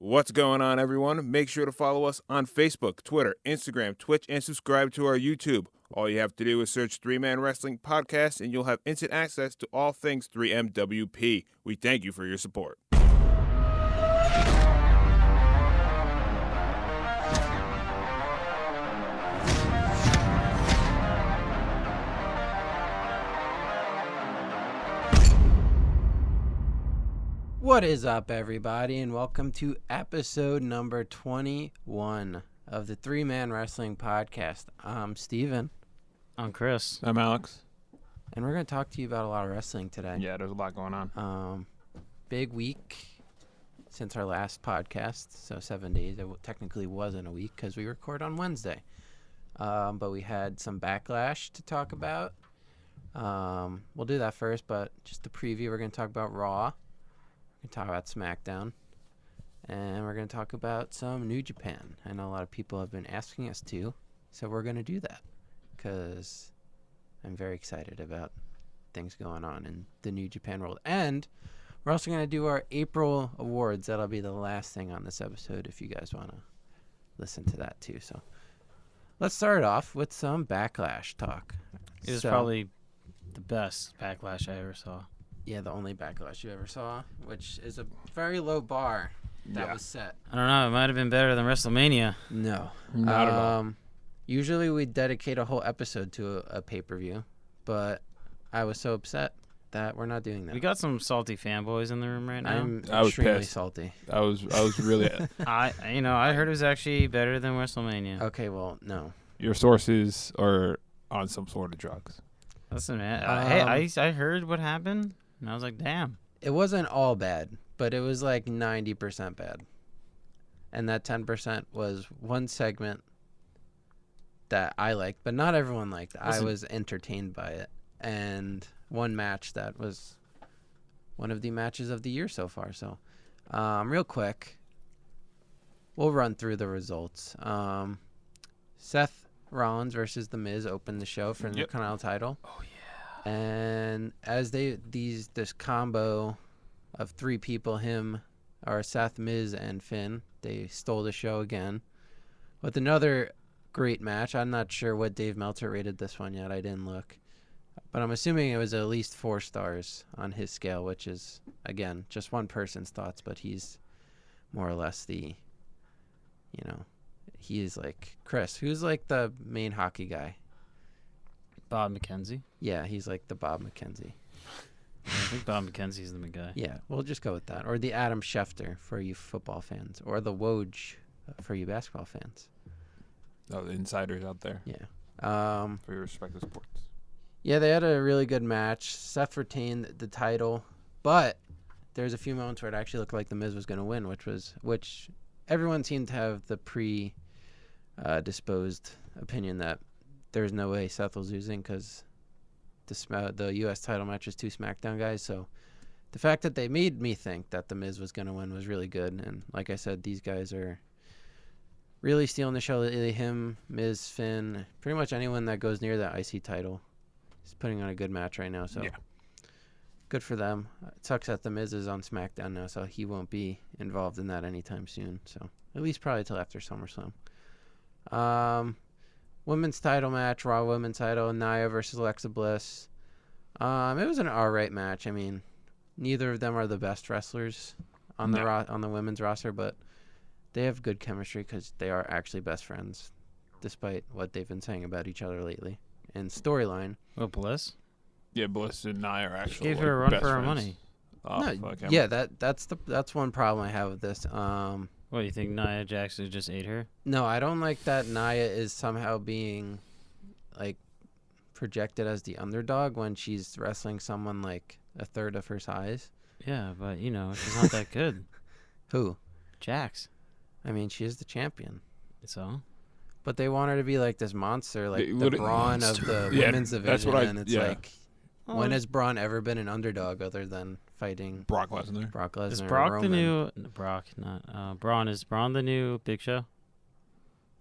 What's going on, everyone? Make sure to follow us on Facebook, Twitter, Instagram, Twitch, and subscribe to our YouTube. All you have to do is search 3-Man Wrestling Podcast, and you'll have instant access to all things 3MWP. We thank you for your support. What is up, everybody, and welcome to episode number 21 of the 3-Man Wrestling Podcast. I'm Steven. I'm Chris. I'm Alex. And we're going to talk to you about a lot of wrestling today. Yeah, there's a lot going on. Big week since our last podcast, so 7 days. It technically wasn't a week because we record on Wednesday. But we had some Backlash to talk about. We'll do that first, but just the preview, we're going to talk about RAW. We're going to talk about SmackDown, and we're going to talk about some New Japan. I know a lot of people have been asking us to, so we're going to do that because I'm very excited about things going on in the New Japan world. And we're also going to do our April awards. That'll be the last thing on this episode if you guys want to listen to that too. So let's start off with some Backlash talk. It was probably the best Backlash I ever saw. Yeah, the only Backlash you ever saw, which is a very low bar that was set. I don't know. It might have been better than WrestleMania. No. Not at all. Usually we dedicate a whole episode to a pay-per-view, but I was so upset that we're not doing that. We got some salty fanboys in the room right now. I was extremely pissed. salty. I was really. I heard it was actually better than WrestleMania. Okay, well, no. Your sources are on some sort of drugs. Listen, man. I heard what happened, and I was like, damn. It wasn't all bad, but it was like 90% bad. And that 10% was one segment that I liked, but not everyone liked. I was entertained by it. And one match that was one of the matches of the year so far. So, real quick, we'll run through the results. Seth Rollins versus The Miz opened the show for the Intercontinental title. Oh, yeah. And as this combo of three people, Seth, Miz, and Finn, they stole the show again with another great match. I'm not sure what Dave Meltzer rated this one yet. I didn't look. But I'm assuming it was at least 4 stars on his scale, which is, again, just one person's thoughts, but he's more or less he is like Chris, who's like the main hockey guy. Bob McKenzie. Yeah, he's like the Bob McKenzie. I think Bob McKenzie's the guy. Yeah, we'll just go with that. Or the Adam Schefter for you football fans. Or the Woj for you basketball fans. Oh, the insiders out there. Yeah. For your respective sports. Yeah, they had a really good match. Seth retained the title, but there's a few moments where it actually looked like The Miz was going to win, which everyone seemed to have the disposed opinion that there's no way Seth was losing because the U.S. title match is 2 SmackDown guys. So the fact that they made me think that The Miz was going to win was really good. And like I said, these guys are really stealing the show lately. Him, Miz, Finn, pretty much anyone that goes near that IC title is putting on a good match right now. So good for them. It sucks that The Miz is on SmackDown now, so he won't be involved in that anytime soon. So at least probably till after SummerSlam. Women's title match, Raw Women's title, Nia versus Alexa Bliss. It was an alright match. I mean, neither of them are the best wrestlers on the women's roster, but they have good chemistry because they are actually best friends, despite what they've been saying about each other lately. And storyline. Oh, Bliss? Yeah, Bliss and Nia are actually Gave her a run best for her friends. money. Oh, No, fuck, yeah, that's one problem I have with this. What, you think Nia Jax just ate her? No, I don't like that Nia is somehow being like projected as the underdog when she's wrestling someone like a third of her size. Yeah, but, she's not that good. Who? Jax. I mean, she is the champion. So? But they want her to be like this monster, like the Braun of the women's division. That's what and it's like, when has Braun ever been an underdog other than fighting Brock Lesnar? Brock Lesnar. Is Brock Roman? the new... Brock, not... Braun. Is Braun the new Big Show?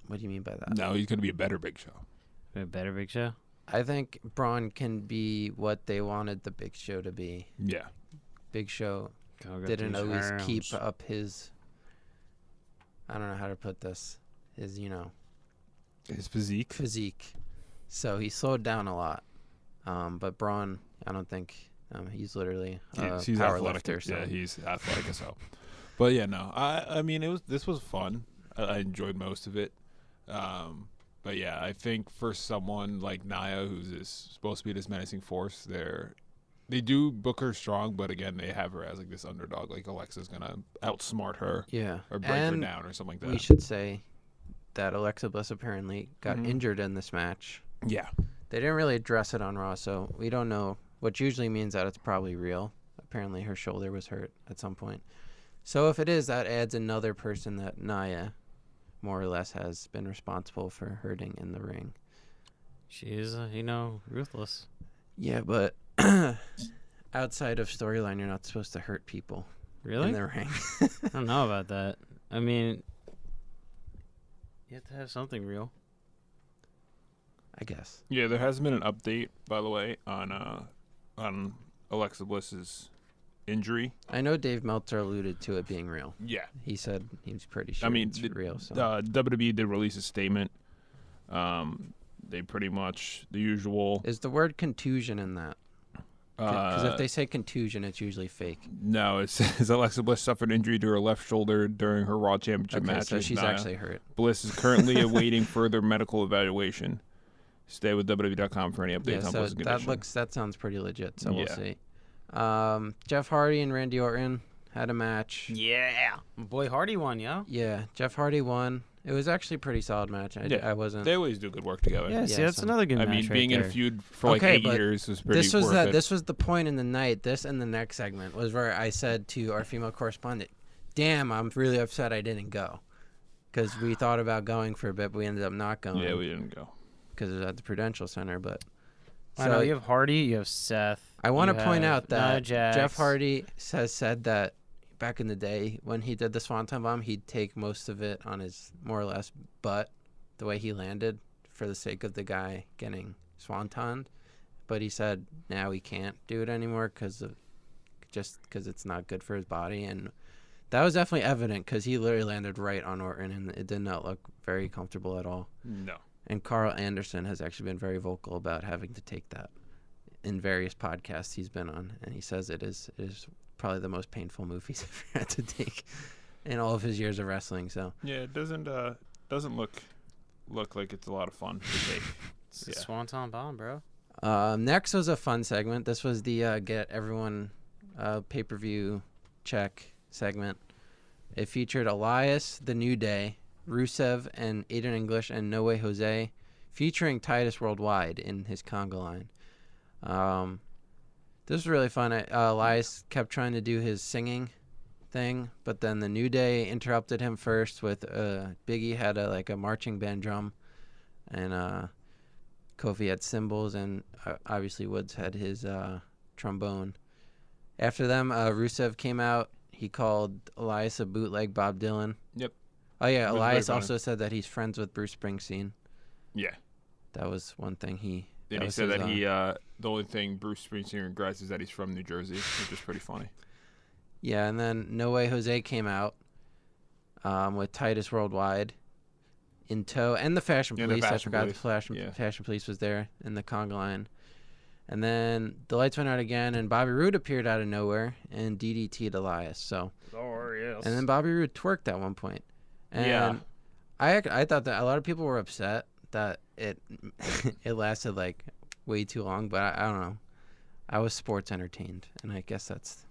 What do you mean by that? No, he's going to be a better Big Show. A better Big Show? I think Braun can be what they wanted the Big Show to be. Yeah. Big Show Go get didn't these always arms. keep up his I don't know how to put this. His His physique. So he slowed down a lot. But Braun, I don't think he's literally He's power athletic. lifter. So. Yeah, he's athletic as hell. But yeah, no. I mean, this was fun. I enjoyed most of it. But yeah, I think for someone like Nia, who's supposed to be this menacing force, they do book her strong, but again, they have her as like this underdog. Like Alexa's gonna outsmart her, or break her down, or something like that. We should say that Alexa Bliss apparently got injured in this match. Yeah, they didn't really address it on Raw, so we don't know. Which usually means that it's probably real. Apparently, her shoulder was hurt at some point. So if it is, that adds another person that Nia, more or less, has been responsible for hurting in the ring. She is, ruthless. Yeah, but outside of storyline, you're not supposed to hurt people. Really? In the ring. I don't know about that. I mean, you have to have something real. I guess. Yeah, there has been an update, by the way, on Alexa Bliss's injury. I know Dave Meltzer alluded to it being real. Yeah. He said he was pretty sure it's real. So. WWE did release a statement. They pretty much, the usual. Is the word contusion in that? Because if they say contusion, it's usually fake. No, it says Alexa Bliss suffered injury to her left shoulder during her Raw Championship match. So she's actually hurt. Bliss is currently awaiting further medical evaluation. Stay with WWE.com for any updates on Bliss's condition. That sounds pretty legit, so we'll see. Jeff Hardy and Randy Orton had a match. Yeah. My boy Hardy won, yo. Yeah, Jeff Hardy won. It was actually a pretty solid match. I wasn't. They always do good work together. Yeah, see, that's another good match. I mean, being right in a feud for like 8 years was pretty worth it. This was the point in the night. This and the next segment was where I said to our female correspondent, "Damn, I'm really upset I didn't go," because we thought about going for a bit, but we ended up not going. Yeah, we didn't go because it was at the Prudential Center. But I know you have Hardy, you have Seth. I want to point out that Jax. Jeff Hardy has said that back in the day when he did the Swanton Bomb, he'd take most of it on his more or less butt, the way he landed, for the sake of the guy getting Swantoned. But he said now he can't do it anymore because it's not good for his body. And that was definitely evident because he literally landed right on Orton, and it did not look very comfortable at all. No. And Carl Anderson has actually been very vocal about having to take that in various podcasts he's been on, and he says it is probably the most painful move he's ever had to take in all of his years of wrestling. So yeah, it doesn't look like it's a lot of fun to take. It's a Swanton Bomb, bro. Next was a fun segment. This was the get everyone pay-per-view check segment. It featured Elias, The New Day, Rusev, and Aiden English, and No Way Jose, featuring Titus Worldwide in his conga line. This was really fun. Elias kept trying to do his singing thing, but then the New Day interrupted him first with Biggie had a marching band drum, and Kofi had cymbals, and obviously Woods had his trombone. After them, Rusev came out. He called Elias a bootleg Bob Dylan. Yep. Oh yeah, Elias also said that he's friends with Bruce Springsteen. Yeah. That was one thing he. Then he said that the only thing Bruce Springsteen regrets is that he's from New Jersey, which is pretty funny. Yeah, and then No Way Jose came out with Titus Worldwide in tow, and the Fashion Police. I forgot the Fashion Police was there in the conga line. And then the lights went out again, and Bobby Roode appeared out of nowhere and DDT'd Elias. So. Oh, yes. And then Bobby Roode twerked at one point. And I thought that a lot of people were upset that it lasted like way too long, but I don't know. I was sports entertained, and I guess that's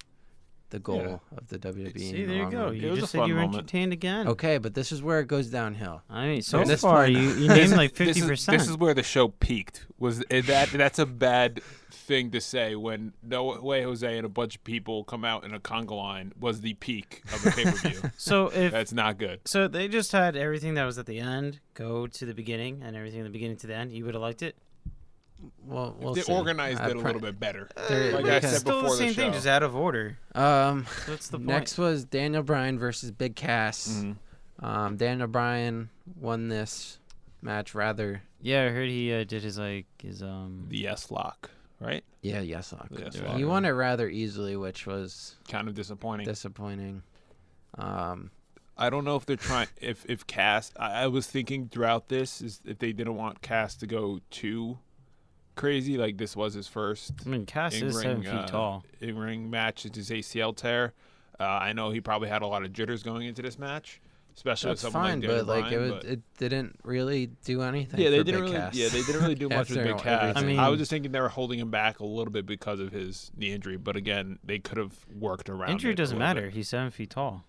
the goal of the WWE. See, there you go. You just just said you were entertained again. Okay, but this is where it goes downhill. I mean, so far you named like 50%. This is where the show peaked. That's a bad thing to say when No Way Jose and a bunch of people come out in a conga line was the peak of the pay-per-view. So that's not good. So they just had everything that was at the end go to the beginning, and everything in the beginning to the end. You would have liked it. Well, they organized it a little bit better. Like I said before the same show. thing, just out of order. What's the point? Next was Daniel Bryan versus Big Cass. Mm-hmm. Daniel Bryan won this match rather. Yeah, I heard he did his the yes lock, right? Yeah, yes lock. He won it rather easily, which was kind of disappointing. I don't know if they're trying if Cass. I was thinking throughout this is if they didn't want Cass to go too crazy, like this was his first. I mean, Cass is 7 feet tall. In-ring match. It's his ACL tear. I know he probably had a lot of jitters going into this match, especially That's with someone fine, like Daniel but Bryan, it didn't really do anything. Yeah, they for didn't Big really. Cass. Yeah, they didn't really do much with After Big Cass. everything. I was just thinking they were holding him back a little bit because of his knee injury, but again, they could have worked around. Injury it a doesn't little matter. bit. He's 7 feet tall.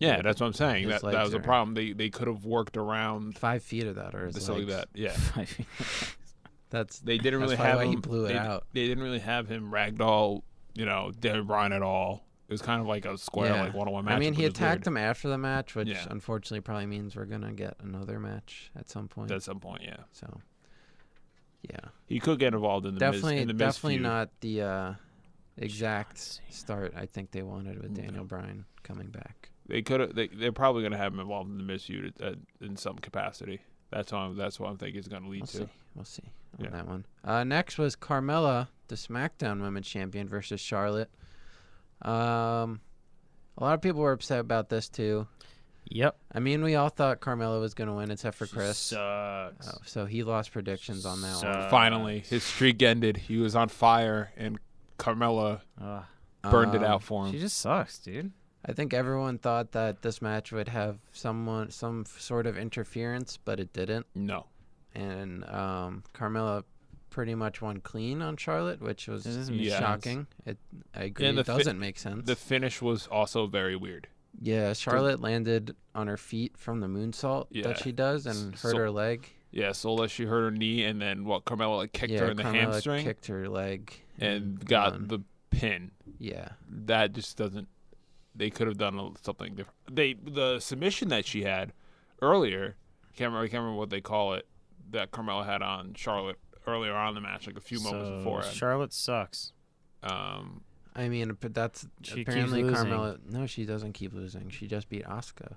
Yeah, that's what I'm saying. His That legs was a are- problem. They could have worked around 5 feet of that, or his something legs. like that. Yeah, 5 feet. That's they didn't That's really probably have why him. he blew it they, out. They didn't really have him ragdoll, Daniel Bryan at all. It was kind of like a square, like one-on-one match. I mean, he which is attacked weird. him after the match, which Yeah. unfortunately probably means we're gonna get another match at some point. At some point. Yeah, So, yeah, he could get involved in the definitely, Miz, in the Miz definitely feud. not the exact Cena. start I think they wanted with Daniel Bryan coming back. They could have. They're probably going to have him involved in the Miz feud in some capacity. That's what I'm thinking it's going to lead to. We'll see on Yeah. that one. Next was Carmella, the SmackDown Women's Champion, versus Charlotte. A lot of people were upset about this too. Yep. I mean, we all thought Carmella was going to win, except for Chris. Sucks. Oh, so he lost predictions on that one. Finally, his streak ended. He was on fire, and Carmella burned it out for him. She just sucks, dude. I think everyone thought that this match would have some sort of interference, but it didn't. No. And Carmella pretty much won clean on Charlotte, which was It doesn't make shocking. I agree. And It doesn't make sense. The finish was also very weird. Yeah, Charlotte landed on her feet from the moonsault Yeah. that she does and hurt So- her leg. Yeah, Sola, she hurt her knee, and then Carmella kicked her in the Carmella hamstring kicked her leg and got won. the pin. Yeah. That just doesn't. They could have done something different. The submission that she had earlier, I can't remember what they call it, that Carmella had on Charlotte earlier on in the match, like a few moments before. Charlotte sucks. I mean, but that's She apparently keeps losing. Carmella. No, she doesn't keep losing. She just beat Asuka.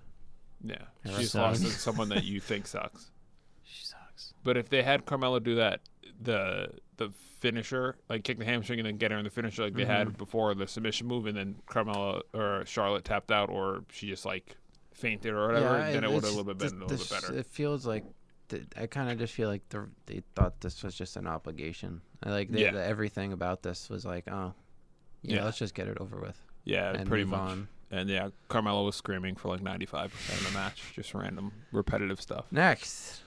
Yeah, Her she just son. lost to someone that you think sucks. She sucks. But if they had Carmella do that, the finisher, like kick the hamstring and then get her in the finisher like they had before the submission move, and then Carmella or Charlotte tapped out, or she just like fainted or whatever, then it would have a little bit been a little bit better. It feels like I kind of just feel like they thought this was just an obligation. Everything about this was like, let's just get it over with. Yeah, and pretty move much. on. And yeah, Carmella was screaming for like 95% of the match, just random repetitive stuff. Next,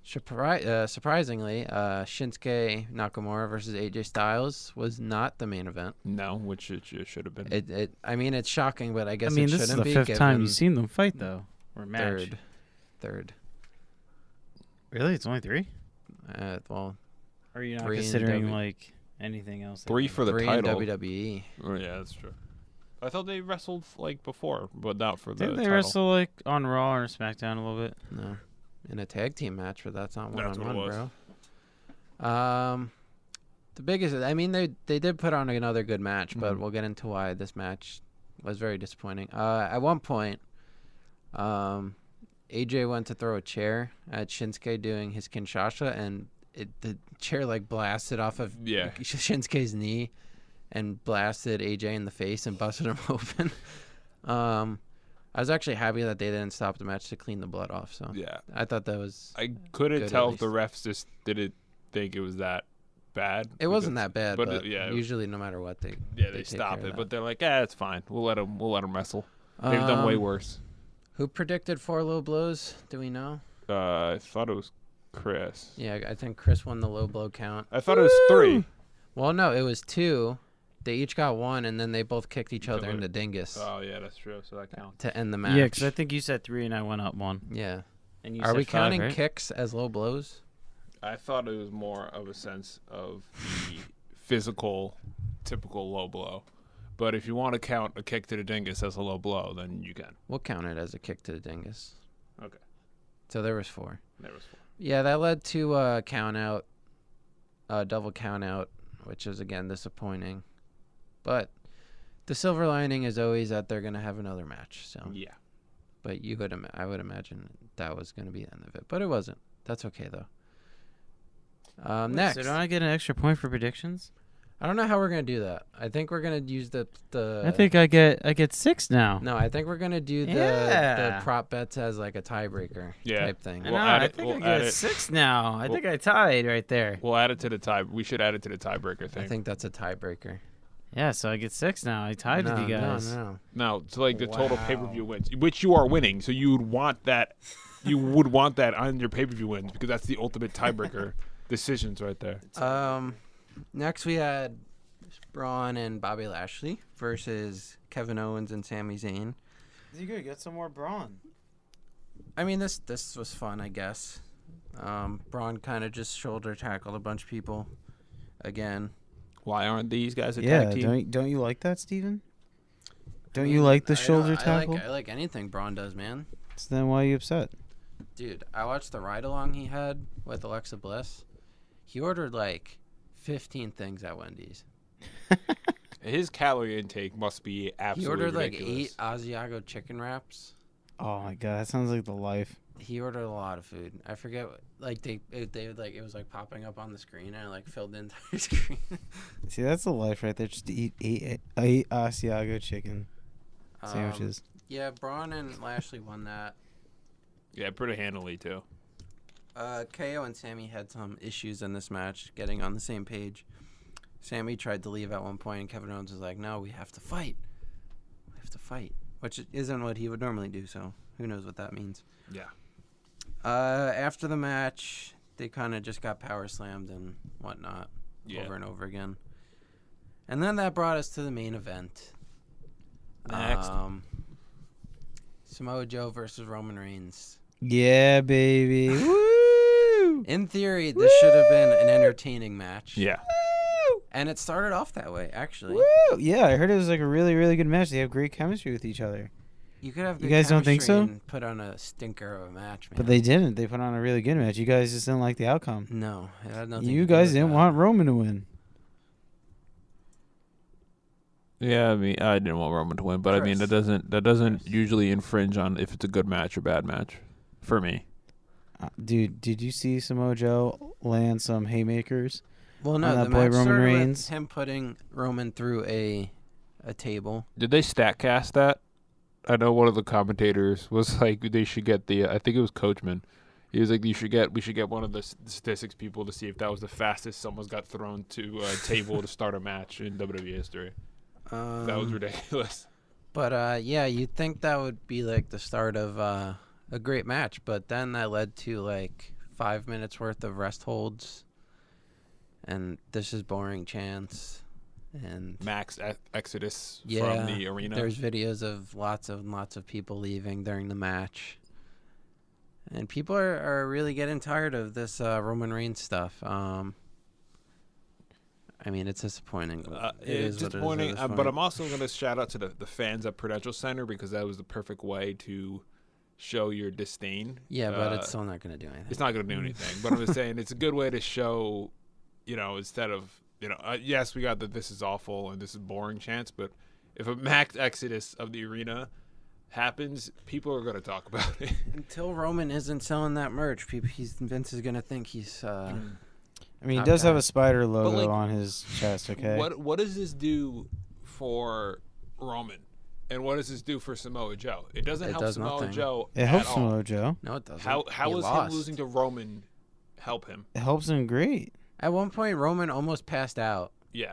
surprisingly, Shinsuke Nakamura versus AJ Styles was not the main event. No, which it should have been. I mean, it's shocking, but I guess This it is shouldn't the be. fifth time given you've seen them fight, though. Or match. Third. Really? It's only 3? Well, Or are you not 3 in considering, W- like, anything else? 3 for the 3 title. in WWE. Oh, yeah, that's true. I thought they wrestled like before, but not for the Didn't they title. wrestle, like, on Raw or SmackDown a little bit? No, in a tag team match, but that's not That's what it one-on-one, bro. The biggest, I mean, they did put on another good match, but we'll get into why this match was very disappointing. At one point, AJ went to throw a chair at Shinsuke doing his Kinshasa, and the chair like blasted off of Shinsuke's knee and blasted AJ in the face and busted him open. I was actually happy that they didn't stop the match to clean the blood off. So Yeah. I thought that was. I couldn't good, tell at if the refs just didn't think it was that bad. It wasn't that bad, but yeah, usually no matter what they they take stop care of it, that. but they're like, it's fine. We'll let them wrestle. They've done way worse. Who predicted 4 low blows? Do we know? I thought it was Chris. Yeah, I think Chris won the low blow count. I thought it was 3. Well, no, it was 2. They each got 1, and then they both kicked each other in other. the dingus Oh yeah, that's true. So that counts. to end the match. Yeah, because I think you said 3 and I went up 1. Yeah. And you Are said we 5, counting right? kicks as low blows? I thought it was more of a sense of the physical, typical low blow. But if you want to count a kick to the dingus as a low blow, then you can. We'll count it as a kick to the dingus. Okay. So there was 4. There was 4. Yeah, that led to a count out, double count out, which is again disappointing. But the silver lining is always that they're gonna have another match. So, Yeah. but I would imagine that was gonna be the end of it, but it wasn't. That's okay though. Wait, Next, So don't I get an extra point for predictions? I don't know how we're gonna do that. I think we're gonna use the. I think I get 6 now. No, I think we're gonna do the Yeah. prop bets as like a tiebreaker type thing. I We'll know. add I it- think we'll I add get it. 6 now. I think I tied right there. We'll add it to the tie. We should add it to the tiebreaker I thing. think that's a tiebreaker. Yeah, so I get 6 now. I tied with you guys. No. No, it's like the total Wow. pay-per-view wins, which you are winning. So you would want that. You would want that on your pay-per-view wins because that's the ultimate tiebreaker decisions right there. Next we had Braun and Bobby Lashley versus Kevin Owens and Sami Zayn. You could get some more brawn. I mean, this was fun, I guess. Braun kind of just shoulder tackled a bunch of people again. Why aren't these guys a Yeah, tag team? don't you like that, Steven? Don't I you mean, like the I shoulder don't- tackle? I like anything Braun does, man. So then why are you upset? Dude, I watched the ride along he had with Alexa Bliss. He ordered like 15 things at Wendy's. His calorie intake must be He absolutely ordered like ridiculous. 8 Asiago chicken wraps. Oh my god, that sounds like the life. He ordered a lot of food. I forget, like they like it was like popping up on the screen and it like filled the entire screen. See, that's the life right there. Just to eat eight Asiago chicken sandwiches. Yeah, Braun and Lashley won that. Yeah, pretty handily too. KO and Sammy had some issues in this match, getting on the same page. Sammy tried to leave at one point, and Kevin Owens was like, "No, we have to fight. We have to fight," which isn't what he would normally do. So who knows what that means? Yeah. After the match, they kind of just got power slammed and whatnot over and over again. And then that brought us to the main event. Next. Samoa Joe versus Roman Reigns. Yeah, baby. Woo! In theory, this should have been an entertaining match. Yeah. And it started off that way, actually. Woo! Yeah, I heard it was like a really, really good match. They have great chemistry with each other. You could have You good guys don't think chemistry so? and put on a stinker of a match, man. But they didn't. They put on a really good match. You guys just didn't like the outcome. No, it had nothing You to do guys with didn't that. want Roman to win. Yeah, I mean, I didn't want Roman to win, but I mean, Chris. that doesn't usually infringe on if it's a good match or bad match, for me. Dude, did you see Samoa Joe land some haymakers? Well, no, on that the boy match Roman started Reigns? with him putting Roman through a table. Did they statcast that? I know one of the commentators was like they should get the. I think it was Coachman. He was like, we should get one of the statistics people to see if that was the fastest someone's got thrown to a table to start a match in WWE history. That was ridiculous. But yeah, you'd think that would be like the start of a great match, but then that led to like 5 minutes worth of rest holds, and this is boring chants, and Max Exodus yeah, from the arena. there's videos of lots of people leaving during the match, and people are really getting tired of this Roman Reigns stuff. I mean, it's disappointing. It's disappointing, but I'm also going to shout out to the fans at Prudential Center because that was the perfect way to show your disdain. Yeah, but it's still not going to do anything. It's not going to do anything. But I'm just saying it's a good way to show, instead of, yes, we got that this is awful and this is boring chance, but if a max exodus of the arena happens, people are going to talk about it. Until Roman isn't selling that merch, Vince is going to think he's... I mean, he Not does have bad. a spider logo like, on his chest, okay? What does this do for Roman? And what does this do for Samoa Joe? It doesn't It help does Samoa nothing. Joe It at helps all. Samoa Joe. No, it doesn't. How He is lost. him losing to Roman help him? It helps him great. At one point, Roman almost passed out. Yeah.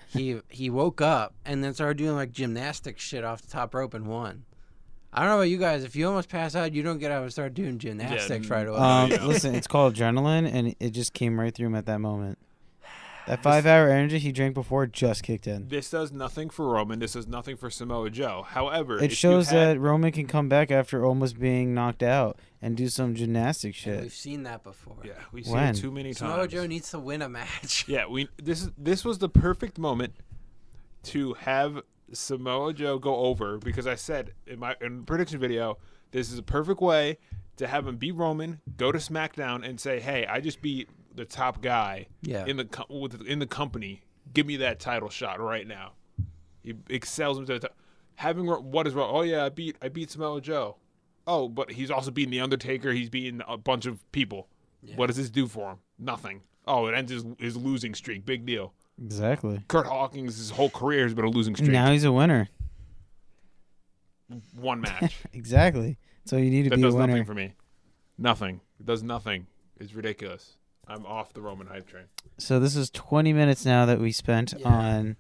He woke up and then started doing like gymnastics shit off the top rope and won. I don't know about you guys. If you almost pass out, you don't get out and start doing gymnastics right away. Yeah. Listen, it's called adrenaline, and it just came right through him at that moment. That 5-hour energy he drank before just kicked in. This does nothing for Roman. This does nothing for Samoa Joe. However, It shows that Roman can come back after almost being knocked out and do some gymnastic And shit. we've seen that before. Yeah, we've seen When? it too many Samoa times. Joe needs to win a match. Yeah, this was the perfect moment to have Samoa Joe go over because I said in the prediction video, this is a perfect way to have him beat Roman, go to SmackDown and say, "Hey, I just beat the top guy Yeah. in the company. Give me that title shot right now." He excels him to the top. Having what is wrong? Oh yeah, I beat Samoa Joe. Oh, but he's also beating the Undertaker. He's beating a bunch of people. Yeah. What does this do for him? Nothing. Oh, it ends his losing streak. Big deal. Exactly. Kurt Hawkins, his whole career has been a losing streak. Now he's a winner. One match. Exactly. So you need to That be a does winner. nothing for me. Nothing. It does nothing. It's ridiculous. I'm off the Roman hype train. So this is 20 minutes now that we spent Yeah. on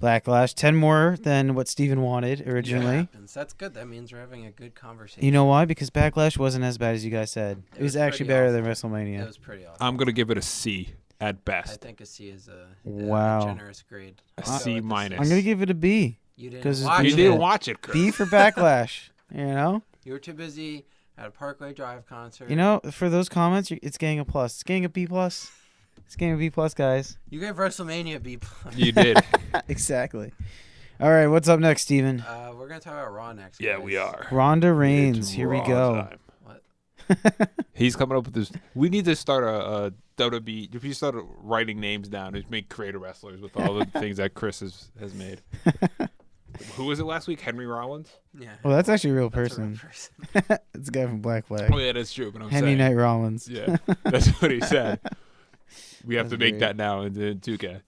Backlash. 10 more than what Steven wanted originally. Happens. That's good. That means we're having a good conversation. You know why? Because Backlash wasn't as bad as you guys said. It was actually pretty better awesome. than It WrestleMania. was pretty awesome. I'm going to give it a C at I best. think a C is a Wow. generous grade. A I'll go C with the minus. I'm going to give it a B. You didn't 'cause it's watch B. You it. didn't watch it, Kurt. B for Backlash. You know? You were too busy at a Parkway Drive concert. You know, for those comments, it's getting a plus. It's getting a B plus. It's getting a B plus, guys. You gave WrestleMania a B+. You did. Exactly. All right, what's up next, Steven? We're gonna talk about Raw next. Yeah, guys. we are. Ronda Reigns. It's Here we Raw go. time. He's coming up with this. We need to start a WWE. If you start writing names down, just make creator wrestlers with all the things that Chris has made. Who was it last week? Henry Rollins? Yeah. Well, that's actually a real That's a real person. person. It's a guy from Black Flag. Oh, yeah, that's true. But I'm Henry saying. Knight Rollins. Yeah, that's what he said. We have That's to make great. that now into 2K.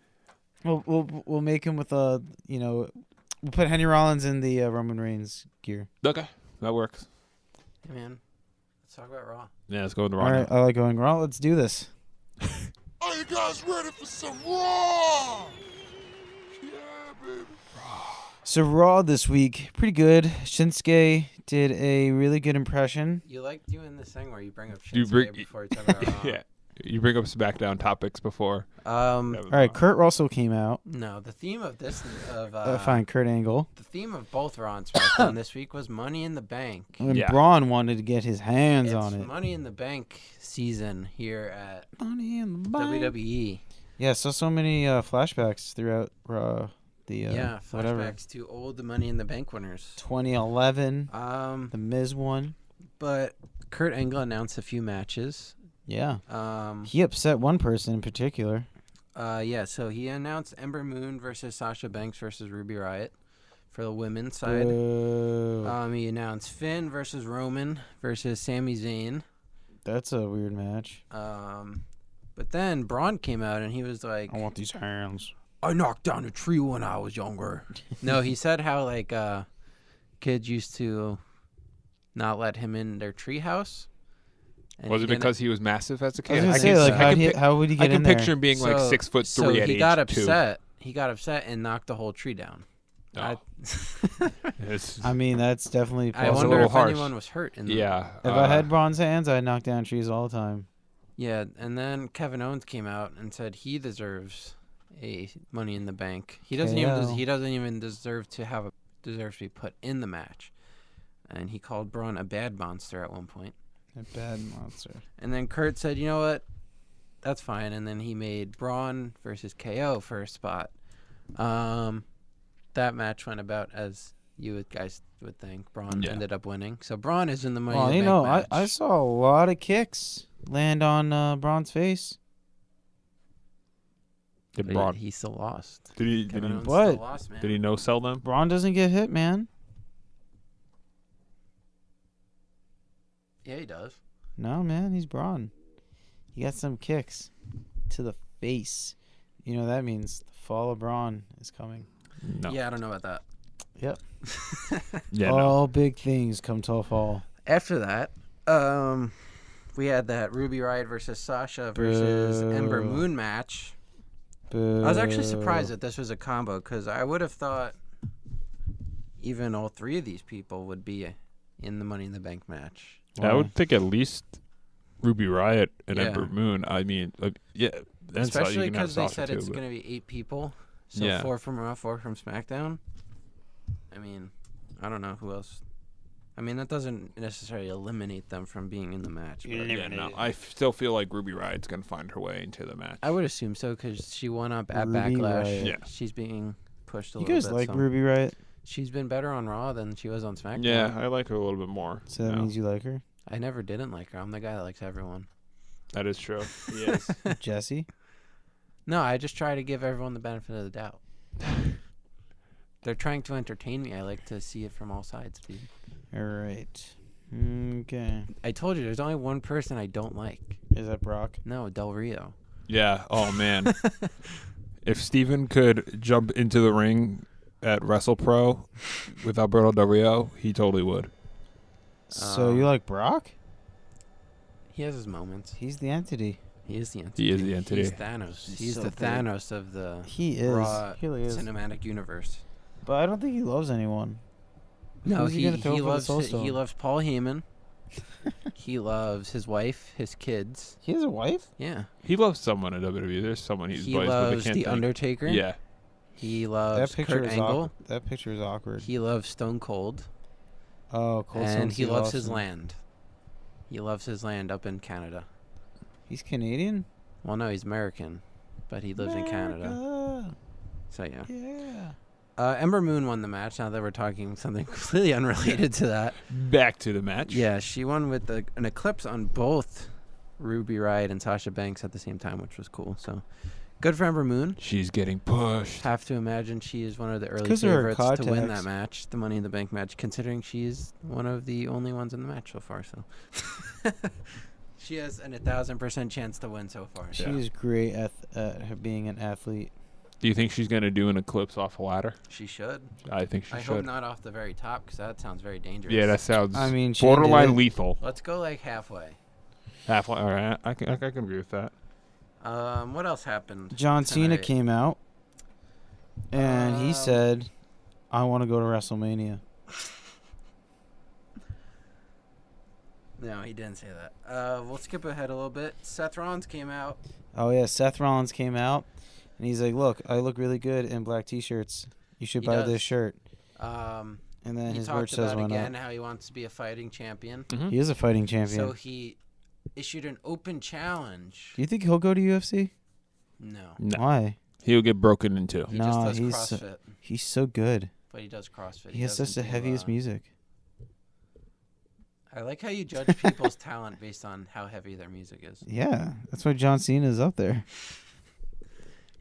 We'll make him with we'll put Henry Rollins in the Roman Reigns gear. Okay, that works. Hey, man, let's talk about Raw. Yeah, let's go in the All Raw. right, I like going Raw. Let's do this. Are you guys ready for some Raw? Yeah, baby. So Raw this week, pretty good. Shinsuke did a really good impression. You like doing this thing where you bring up You Shinsuke bring- before you talk about Raw. Yeah, you bring up SmackDown topics before. All right, Kurt Russell came out. No, the theme of this Fine, Kurt Angle. the theme of both Raw and SmackDown this week was Money in the Bank. And Yeah. Braun wanted to get his hands It's on it. Money in the Bank season here at Money in the bank. WWE. Yeah, so many flashbacks throughout Raw. The Yeah, whatever. flashbacks to old Money in the Bank winners. 2011, Um, the Miz one. but Kurt Angle announced a few matches. Yeah, Um, he upset one person in particular. yeah, so he announced Ember Moon versus Sasha Banks versus Ruby Riott for the women's side. Boo. He announced Finn versus Roman versus Sami Zayn. That's a weird match. But then Braun came out and he was like, I want these hands. I knocked down a tree when I was younger. No, he said how like kids used to not let him in their tree house. And Was he it didn't- because he was massive as a I was kid? gonna I say, can- like, I can how would he I get can in there? picture him being like 6'3" so at he age got 2. upset. He got upset and knocked the whole tree down. Oh. It's- I mean, that's definitely I Well, it's a possible. wonder little if harsh. anyone was hurt in the yeah. If I had Braun's hands, I'd knock down trees all the time. Yeah, and then Kevin Owens came out and said he deserves a Money in the Bank. He doesn't KO. he doesn't even deserve to be put in the match. And he called Braun a bad monster at one point. A bad monster. And then Kurt said, "You know what? That's fine." And then he made Braun versus KO for a spot. That match went about as you guys would think. Braun Yeah. ended up winning. So Braun is in the Money Well, in the you Bank know, match. I saw a lot of kicks land on Braun's face. Did But Braun? he still lost. Did he? Kevin Owens What? still lost, man. Did he no sell them? Braun doesn't get hit, man. Yeah, he does. No, man, he's Braun. He got some kicks to the face. You know what that means? The fall of Braun is coming. No. Yeah, I don't know about that. Yep. Yeah. No. All big things come to a fall. After that, we had that Ruby Riott versus Sasha versus Ember Boo. Moon match. Boo. I was actually surprised that this was a combo because I would have thought even all three of these people would be in the Money in the Bank match. I would think at least Ruby Riott and Yeah. Ember Moon. I mean, yeah. That's how Especially you can have because they Sasha said too, it's but- going to be 8 people. So Yeah. 4 from Raw, 4 from SmackDown. I mean, I don't know who else. I mean, that doesn't necessarily eliminate them from being in the match. But Yeah, no. I still feel like Ruby Riott's gonna find her way into the match. I would assume so because she won up at Ruby Backlash. Riott. Yeah. She's being pushed a You little guys bit. like so. Ruby, right? She's been better on Raw than she was on SmackDown. Yeah, I like her a little bit more. So that now. means you like her? I never didn't like her. I'm the guy that likes everyone. That is true. Yes. Jesse? No, I just try to give everyone the benefit of the doubt. They're trying to entertain me. I like to see it from all sides, dude. All right. Okay. I told you, there's only one person I don't like. Is that Brock? No, Del Rio. Yeah. Oh man. If Steven could jump into the ring at WrestlePro with Alberto Del Rio, he totally would. So you like Brock? He has his moments. He's the entity. He is the entity. He is the entity. He's Thanos. He's so the big. Thanos of the He is. Raw He really is. cinematic universe. But I don't think he loves anyone. No, Who's he gonna throw for the loves Soul he Stone? loves Paul Heyman. He loves his wife, his kids. He has a wife? Yeah. He loves someone in WWE. There's someone he's He buddies with. I loves can't the think. Undertaker. Yeah. He loves That picture Kurt is Angle. awkward. That picture is awkward. He loves Stone Cold. Oh, Cold And Stone he Steve loves his Austin. land. He loves his land up in Canada. He's Canadian? Well, no, he's American, but he lives in Canada. America. So yeah. Yeah. Ember Moon won the match. Now that we're talking something completely unrelated to that. Back to the match. Yeah, she won with an eclipse on both Ruby Riott and Sasha Banks at the same time, which was cool. So good for Ember Moon. She's getting pushed. Have to imagine she is one of the early 'cause of her favorites to win that contacts. match, the Money in the Bank match, considering she's one of the only ones in the match so far. So she has an 1,000% chance to win so far. She Yeah. is great at her being an athlete. Do you think she's going to do an eclipse off a ladder? She should. I think she I should. hope not off the very top, because that sounds very dangerous. Yeah, that sounds I mean, she didn't do borderline it. lethal. Let's go like halfway. Halfway. All right, I can agree with that. What else happened? John Cena tonight? came out, and he Um, said, I want to go to WrestleMania. No, he didn't say that. We'll skip ahead a little bit. Seth Rollins came out. Oh, yeah, Seth Rollins came out, and he's like, look, I look really good in black T-shirts. You should He buy does. this shirt. Um, And then he his talked merch says about went again up. how he wants to be a fighting champion. He is a fighting champion. So he issued an open challenge. Do you think he'll go to UFC? No. No. Why? He'll get broken in two. He No, just does he's CrossFit. He's so good. But he does CrossFit. He has such doesn't the do, heaviest music. I like how you judge people's talent based on how heavy their music is. Yeah, that's why John Cena is up there.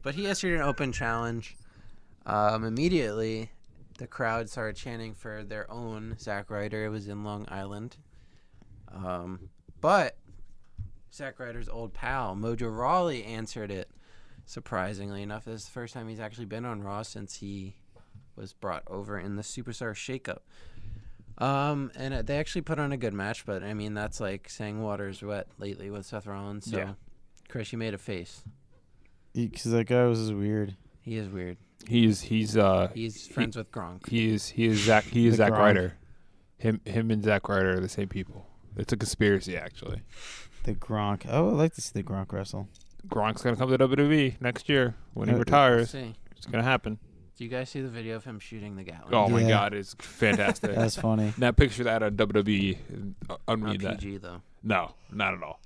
But he issued an open challenge. Immediately, the crowd started chanting for their own Zack Ryder. It was in Long Island. But Zack Ryder's old pal, Mojo Rawley, answered it. Surprisingly enough, this is the first time he's actually been on Raw since he was brought over in the Superstar Shakeup. And they actually put on a good match, but I mean, that's like saying water's wet lately with Seth Rollins. So, Yeah. Chris, you made a face. Because that guy was weird. He is weird. He's He's friends with Gronk. he is Zack The Zack Gronk. Ryder. Him and Zack Ryder are the same people. It's a conspiracy actually. The Gronk. Oh, I'd like to see the Gronk wrestle. Gronk's gonna come to WWE next year when he Uh, We'll retires. see. It's gonna happen. Do you guys see the video of him shooting the Gatling? Oh my Yeah. God, it's fantastic. That's funny. That picture that on WWE, Not unread that. PG though. No, not at all.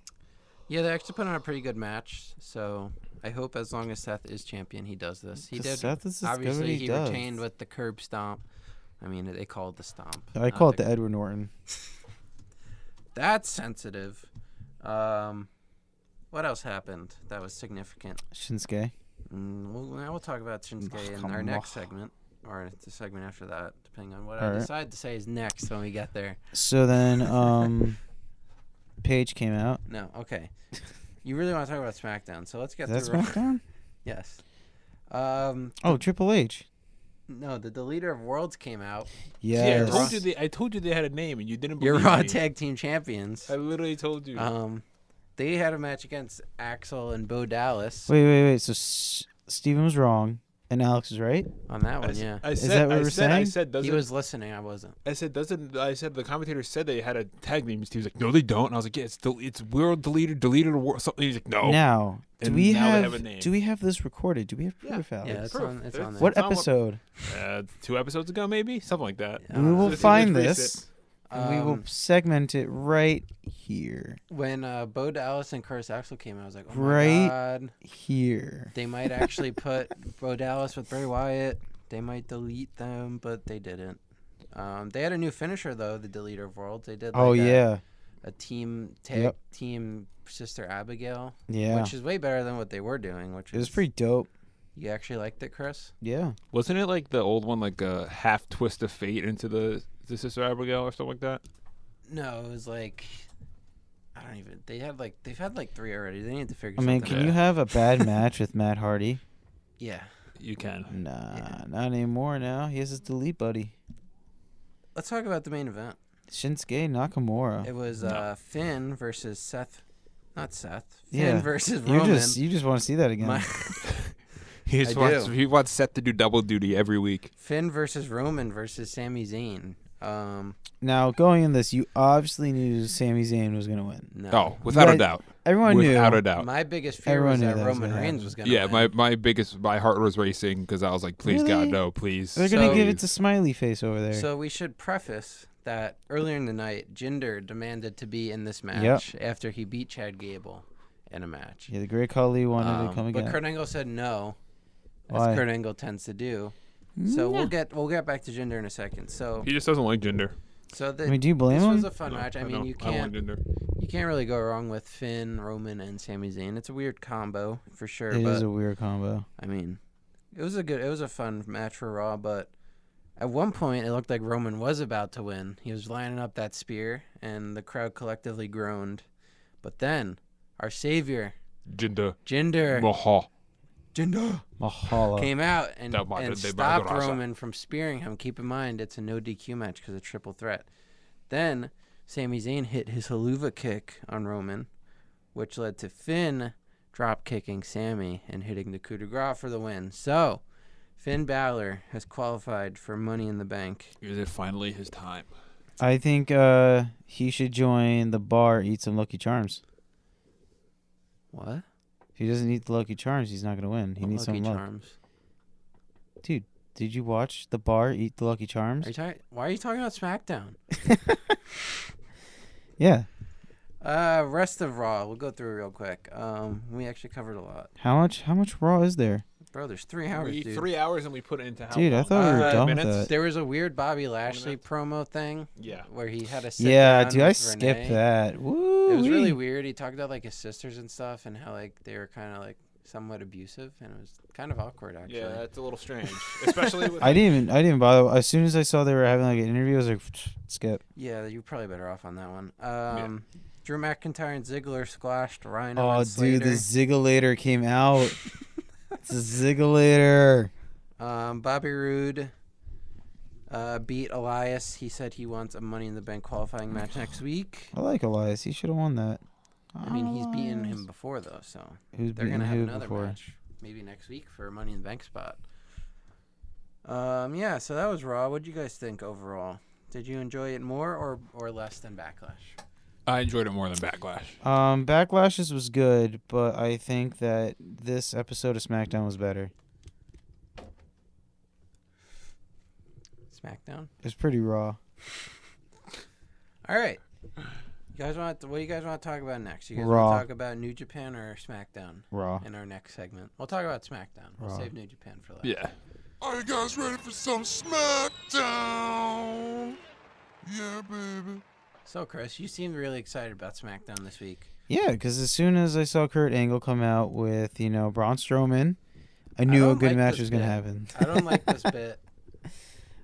Yeah, they actually put on a pretty good match. So I hope as long as Seth is champion, he does this. He did. Seth is just good what Obviously, he does. retained with the curb stomp. I mean, they call it the stomp. I not call it the Edward Norton. That's sensitive. What else happened that was significant? Shinsuke. Now we'll talk about Shinsuke in Come our on. next segment, or the segment after that, depending on what I Alright. decide to say is next when we get there. So then, Paige came out. No, okay. You really want to talk about SmackDown, so let's get Is that through. SmackDown? Yes. Oh, Triple H. No, the Deleter of Worlds came out. Yes. Yeah, I told you they had a name and you didn't Your believe Raw me. Tag Team Champions. I literally told you. They had a match against Axel and Bo Dallas Wait. So Steven was wrong, and Alex was right. on that one. Yeah, I Is said, that what I we're said, I saying? said, doesn't. he was listening. I wasn't. I said, doesn't. I said the commentator said they had a tag name. He was like, no, they don't. And I was like, yeah, it's World Deleter World. Something. He's like, no. Now, do And we now they have have a name. do we have this recorded? Do we have Yeah. proof, Alex? Yeah, it's proof. on. It's on there. What It's on what- episode? 2 episodes ago, maybe something like that. Yeah. We will It's find recent. this, and we will Um, segment it right here. When Bo Dallas and Curtis Axel came out, I was like, oh Right. my god, Here. they might actually put Bo Dallas with Bray Wyatt. They might delete them, but they didn't. They had a new finisher though, the Deleter of Worlds. They did. Like Oh a, yeah, a team tag Yep. team Sister Abigail, yeah. which is way better than what they were doing. Which It was is pretty dope. You actually liked it, Chris? Yeah. Wasn't it like the old one, like a half twist of fate into the Sister Abigail or something like that? No, it was like I don't even. They've had like 3 already. They need to figure. I mean, something can you out. have a bad match with Matt Hardy? Yeah. You can. Nah, not anymore now. He has his delete buddy. Let's talk about the main event. Shinsuke Nakamura. It was Finn versus Seth. Not Seth. Finn Yeah. versus You Roman. just want to see that again. He wants Seth to do double duty every week. Finn versus Roman versus Sami Zayn. Now, going in this, you obviously knew Sami Zayn was going to win. No. Oh, without a But doubt. Everyone knew. Without a doubt. My biggest fear Everyone was knew that that was Roman gonna Reigns happen. was going to Yeah, win. my heart was racing because I was like, please Really? God, no, please. They're going to So- give it to Smiley Face over there. So we should preface that earlier in the night, Jinder demanded to be in this match after he beat Chad Gable in a match. yeah, the Great Khali wanted to come again. But Kurt Angle said no, Why? as Kurt Angle tends to do. So we'll get back to Jinder in a second. So He just doesn't like Jinder. the, I mean, do you blame this him? was a fun match. I mean, you I don't can't like Jinder. really go wrong with Finn, Roman, and Sami Zayn. It's a weird combo for sure. It but is a weird combo. I mean, it was a fun match for Raw. But at one point, it looked like Roman was about to win. He was lining up that spear, and the crowd collectively groaned. But then our savior, Jinder. Jinder, Maha. Mahalo. came out and That might- they stopped might go Roman from spearing him. Keep in mind, it's a no DQ match because of triple threat. Then Sami Zayn hit his haluva kick on Roman, which led to Finn drop kicking Sami and hitting the coup de grace for the win. So Finn Balor has qualified for Money in the Bank. Is it finally his time? I think he should join the bar, eat some Lucky Charms. What? If he doesn't eat the Lucky Charms, he's not going to win. He needs Lucky some luck. Charms. Dude, did you watch the bar eat the Lucky Charms? Why are you talking about SmackDown? Yeah. Rest of Raw. We'll go through it real quick. We actually covered a lot. How much Raw is there? Bro, there's 3 hours, dude. 3 hours and we put it into how Dude, I long? thought we were 5 done with minutes? that. There was a weird Bobby Lashley minutes? promo thing Yeah. where he had a sit Yeah, down dude, I with skipped Renee. that. Woo! It was really weird. He talked about like his sisters and stuff and how like they were kind of like somewhat abusive, and it was kind of awkward actually. Yeah, that's a little strange. Especially with I didn't even bother. As soon as I saw they were having like an interview, I was like, skip. Yeah, you're probably better off on that one. Drew McIntyre and Ziggler squashed Rhino Oh, and dude, Slater. the Ziggulator came out. It's a Ziggulator. Bobby Roode beat Elias. He said he wants a Money in the Bank qualifying match next week. I like Elias. He should have won that. I mean, he's beaten him before though, so Who's they're beaten gonna have who another before? match maybe next week for a Money in the Bank spot. Yeah, so that was Raw. What did you guys think overall? Did you enjoy it more or less than Backlash? I enjoyed it more than Backlash. Backlashes was good, but I think that this episode of SmackDown was better. SmackDown. It was pretty raw. All right. What do you guys want to talk about next? You guys Raw. want to talk about New Japan or SmackDown Raw. in our next segment? We'll talk about SmackDown. We'll Raw. save New Japan for last. Yeah. Are you guys ready for some SmackDown? Yeah, baby. So, Chris, you seemed really excited about SmackDown this week. Yeah, because as soon as I saw Kurt Angle come out with, Braun Strowman, I knew a don't good like match this was going to bit. happen. I don't like this bit.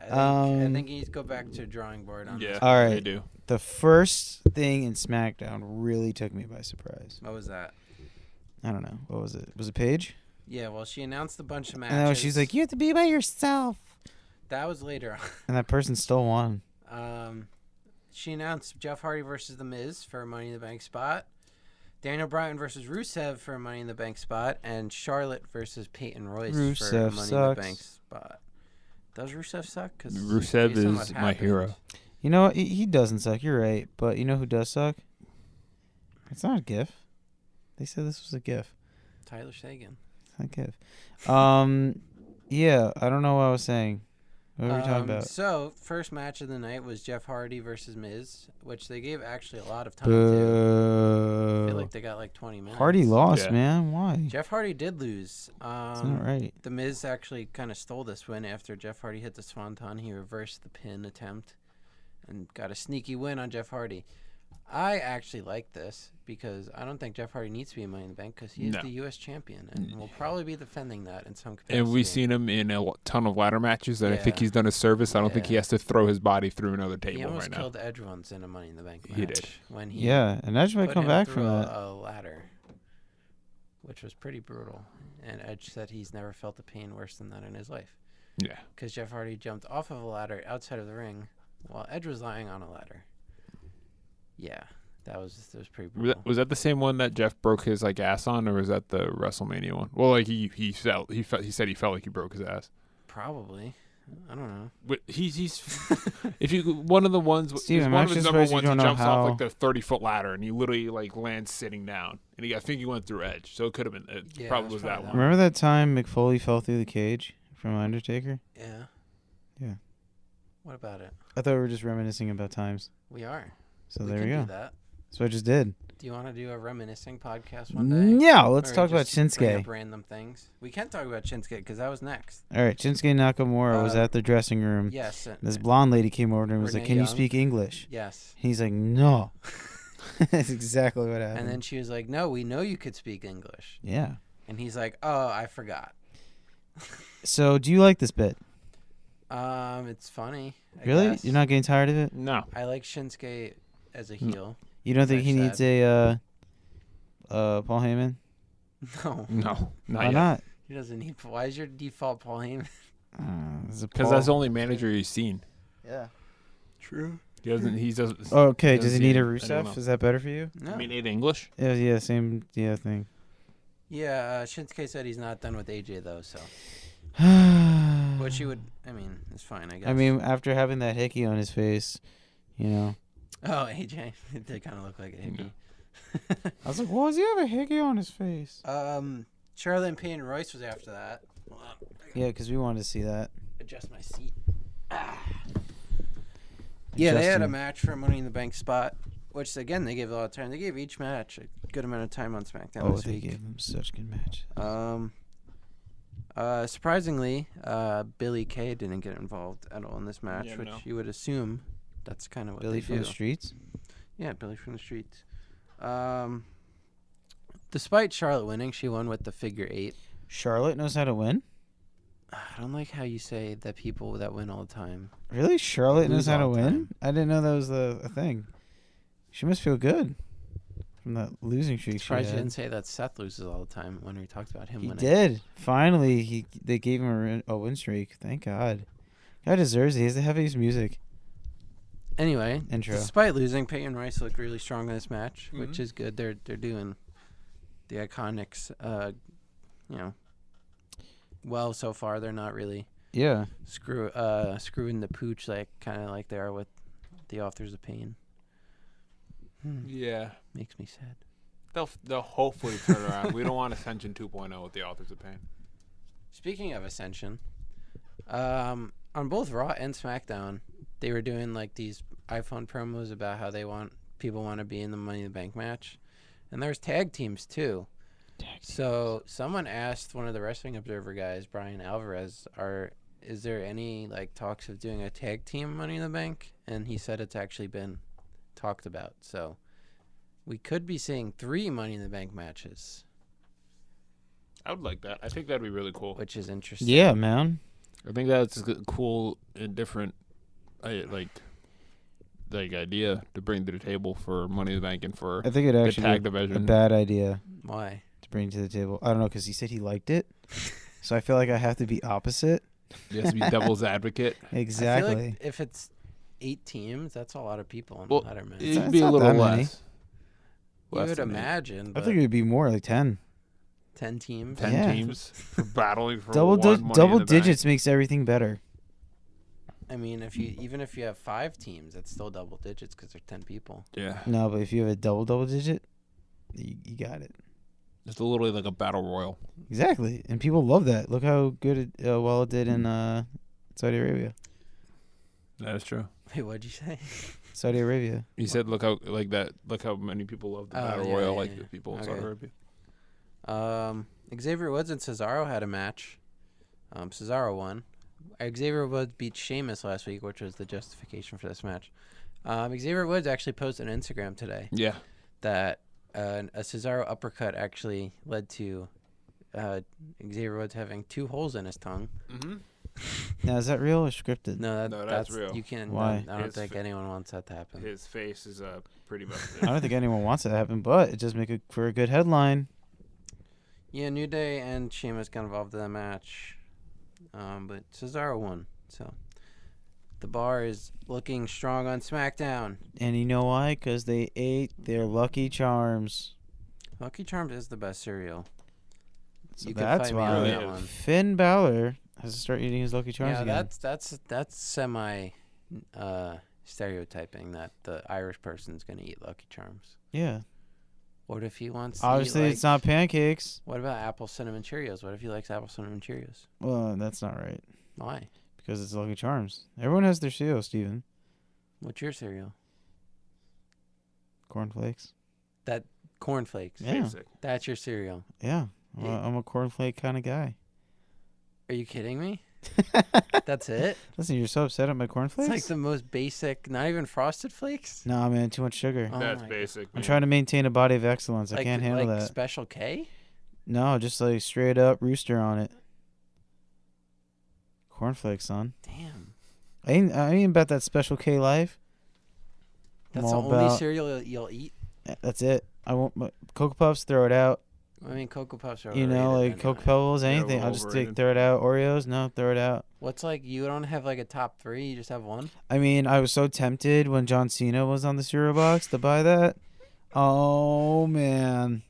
I think he needs to go back to drawing board on Yeah. this. All They right. do. The first thing in SmackDown really took me by surprise. What was that? I don't know. What was it? Was it Paige? Yeah, well, she announced a bunch of matches. And then she's like, you have to be by yourself. That was later And that person still won. on. She announced Jeff Hardy versus The Miz for a Money in the Bank spot, Daniel Bryan versus Rusev for a Money in the Bank spot, and Charlotte versus Peyton Royce for a Rusev Money in sucks. the Bank spot. Does Rusev suck? 'Cause Rusev based on is what my happened- hero. You know what? He doesn't suck. You're right. But you know who does suck? It's not a GIF. They said this was a GIF. Tyler Sagan. It's not a GIF. Yeah, I don't know what I was saying. What were we talking about? So, first match of the night was Jeff Hardy versus Miz, which they gave actually a lot of time to. I Boo. feel like they got like 20 minutes. Hardy lost, Yeah. man. Why? Jeff Hardy did lose. It's not right. The Miz actually kind of stole this win after Jeff Hardy hit the Swanton. He reversed the pin attempt and got a sneaky win on Jeff Hardy. I actually like this because I don't think Jeff Hardy needs to be in Money in the Bank because he is No. the U.S. champion and will probably be defending that in some capacity. And we've seen him in a ton of ladder matches that I think Yeah. he's done a service. I don't think he Yeah. has to throw his body through another He table almost right now. killed Edge once in a Money in the Bank match. He did. When he Yeah, and Edge might put come him back through from a, that. a ladder. which was pretty brutal. And Edge said he's never felt a pain worse than that in his life. Yeah. Because Jeff Hardy jumped off of a ladder outside of the ring while Edge was lying on a ladder. Yeah, that was pretty brutal. Was that the same one that Jeff broke his like ass on, or was that the WrestleMania one? Well, like he said he felt like he broke his ass. Probably. I don't know. But he's if you one of the ones Steve, one of his number ones he jumps how... off like the 30-foot ladder and he literally like lands sitting down and I think he went through Edge, so it could have been probably was that one. Remember that time McFoley fell through the cage from Undertaker? Yeah. Yeah. What about it? I thought we were just reminiscing about times. We are. So we there can we go. do that. That's what I just did. Do you want to do a reminiscing podcast one day? Yeah, let's Or talk about just bring Shinsuke. up random things. We can talk about Shinsuke because that was next. All right, Shinsuke Nakamura was at the dressing room. Yes. This blonde lady came over and was Renee like, "Can you Young? speak English?" Yes. He's like, "No." That's exactly what happened. And then she was like, "No, we know you could speak English." Yeah. And he's like, "Oh, I forgot." So, do you like this bit? It's funny. I Really? guess. You're not getting tired of it? No. I like Shinsuke as a heel. You don't think As he I needs said. a Paul Heyman? No, No. Why Not yet. not? he doesn't need. Why is your default Paul Heyman? Because that's the only manager he's seen. Yeah. True. He doesn't. He doesn't. Okay, doesn't does he see need a anyone Rusev? else. Is that better for you? No. I mean, in English. Yeah, same thing. Yeah, Shinsuke said he's not done with AJ though, so which he would. I mean, it's fine, I guess. I mean, after having that hickey on his face, you know. oh, AJ, it did kind of look like a hickey. I was like, why does he have a hickey on his face? Charlotte and Peyton Royce was after that. Hold on. Yeah, because we wanted to see that. Adjust my seat. Yeah, they had a Adjusting. match for a Money in the Bank spot, which again they gave a lot of time. They gave each match a good amount of time on SmackDown Oh, this they week. gave him such good matches. Surprisingly, Billy Kay didn't get involved at all in this match, Yeah, which no. you would assume that's kind of what Billy they from do. the streets? Yeah, Billy from the streets. Despite Charlotte winning, she won with the figure 8. Charlotte knows how to win? I don't like how you say that people that win all the time. Really? Charlotte knows Lose how to all the win? time. I didn't know that was a thing. She must feel good from that losing streak she Surprised you had. didn't say that Seth loses all the time when we talked about him He winning. did. Finally, they gave him a win streak. Thank God. Guy deserves it. He has the heaviest music. Anyway, Intro. despite losing, Peyton Royce looked really strong in this match, which Mhm. is good. They're doing the Iconics, well so far. They're not really Yeah. screwing the pooch kind of like they are with the Authors of Pain. Yeah. Makes me sad. They'll hopefully turn around. We don't want Ascension 2.0 with the Authors of Pain. Speaking of Ascension, on both Raw and SmackDown, they were doing like these iPhone promos about how people want to be in the Money in the Bank match, and there's tag teams too. So someone asked one of the Wrestling Observer guys, Brian Alvarez, is there any like talks of doing a tag team Money in the Bank? And he said it's actually been talked about. So we could be seeing 3 Money in the Bank matches, I would like that. I think that'd be really cool. which is interesting. Yeah, man. I think that's a cool and different, idea to bring to the table for Money in the Bank and for I think it the actually tag be a division. bad idea Why? to bring to the table. I don't know, because he said he liked it. So I feel like I have to be opposite. He has to be devil's advocate. Exactly. I feel like if it's 8 teams, that's a lot of people on Well, the ladder match. It'd It's be a not little that many. less. You Less would than imagine, I but think it would be more, like 10. 10 teams. 10 Yeah. teams for battling for Double one Money in double the Bank. digits makes everything better. I mean, even if you have 5 teams, that's still double digits because there's 10 people. Yeah. No, but if you have a double digit, you got it. It's literally like a battle royal. Exactly. And people love that. Look how good it did in Saudi Arabia. That is true. Wait, what'd you say? Saudi Arabia. He said, "Look how many people love the Oh, battle yeah, royal yeah, like yeah. the people in Okay. Saudi Arabia." Xavier Woods and Cesaro had a match. Cesaro won. Xavier Woods beat Sheamus last week, which was the justification for this match. Xavier Woods actually posted on Instagram today Yeah. that a Cesaro uppercut actually led to Xavier Woods having 2 holes in his tongue. Mm-hmm. Now, is that real or scripted? No, No, that's that's real. You can't. Why? I don't His think fa- anyone wants that to happen. His face is pretty much. I don't think anyone wants it to happen, but it does make for a good headline. Yeah, New Day and Sheamus got involved in that match. But Cesaro won. So the bar is looking strong on SmackDown. And you know why? Because they ate their Lucky Charms. Lucky Charms is the best cereal. So You can that's fight me on why that one. Finn Balor has to start eating his Lucky Charms Yeah, again. that's semi stereotyping that the Irish person's gonna eat Lucky Charms. Yeah. What if he wants to Obviously, eat, it's not pancakes. What about apple cinnamon Cheerios? What if he likes apple cinnamon Cheerios? Well, that's not right. Why? Because it's Lucky Charms. Everyone has their cereal, Steven. What's your cereal? Cornflakes. Cornflakes. Yeah. Basic. That's your cereal. Yeah. Yeah. I'm a cornflake kind of guy. Are you kidding me? That's it? Listen, you're so upset at my It's cornflakes? like the most basic, not even Frosted Flakes? Nah, man, too much sugar. Oh That's my- basic. I'm Man. trying to maintain a body of excellence. I Like, can't handle like that. Special K? No, just like straight up rooster on it. Cornflakes, son. Damn. I ain't about that Special K life. I'm That's the all only about- cereal you'll eat? That's it. I won't. Cocoa Puffs, throw it out. I mean, Cocoa Puffs are You know, overrated like Cocoa anyway. Pebbles, Yeah, anything. we're I'll just overrated. throw it out. Oreos, no, throw it out. What's like, you don't have like a top 3, you just have one? I mean, I was so tempted when John Cena was on the cereal box to buy that. Oh man.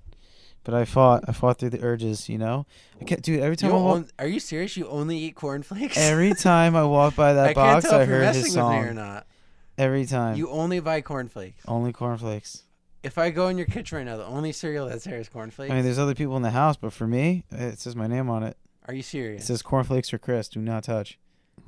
But I fought through the urges, you know? I can't, dude, every time Are you serious? You only eat cornflakes? every time I walk by that I can't box, tell I if you're heard messing his with me or song. not. Every time. You only buy cornflakes. Only cornflakes. If I go in your kitchen right now, the only cereal that's there is cornflakes. I mean, there's other people in the house, but for me, it says my name on it. Are you It serious? says cornflakes for Chris. Do not touch.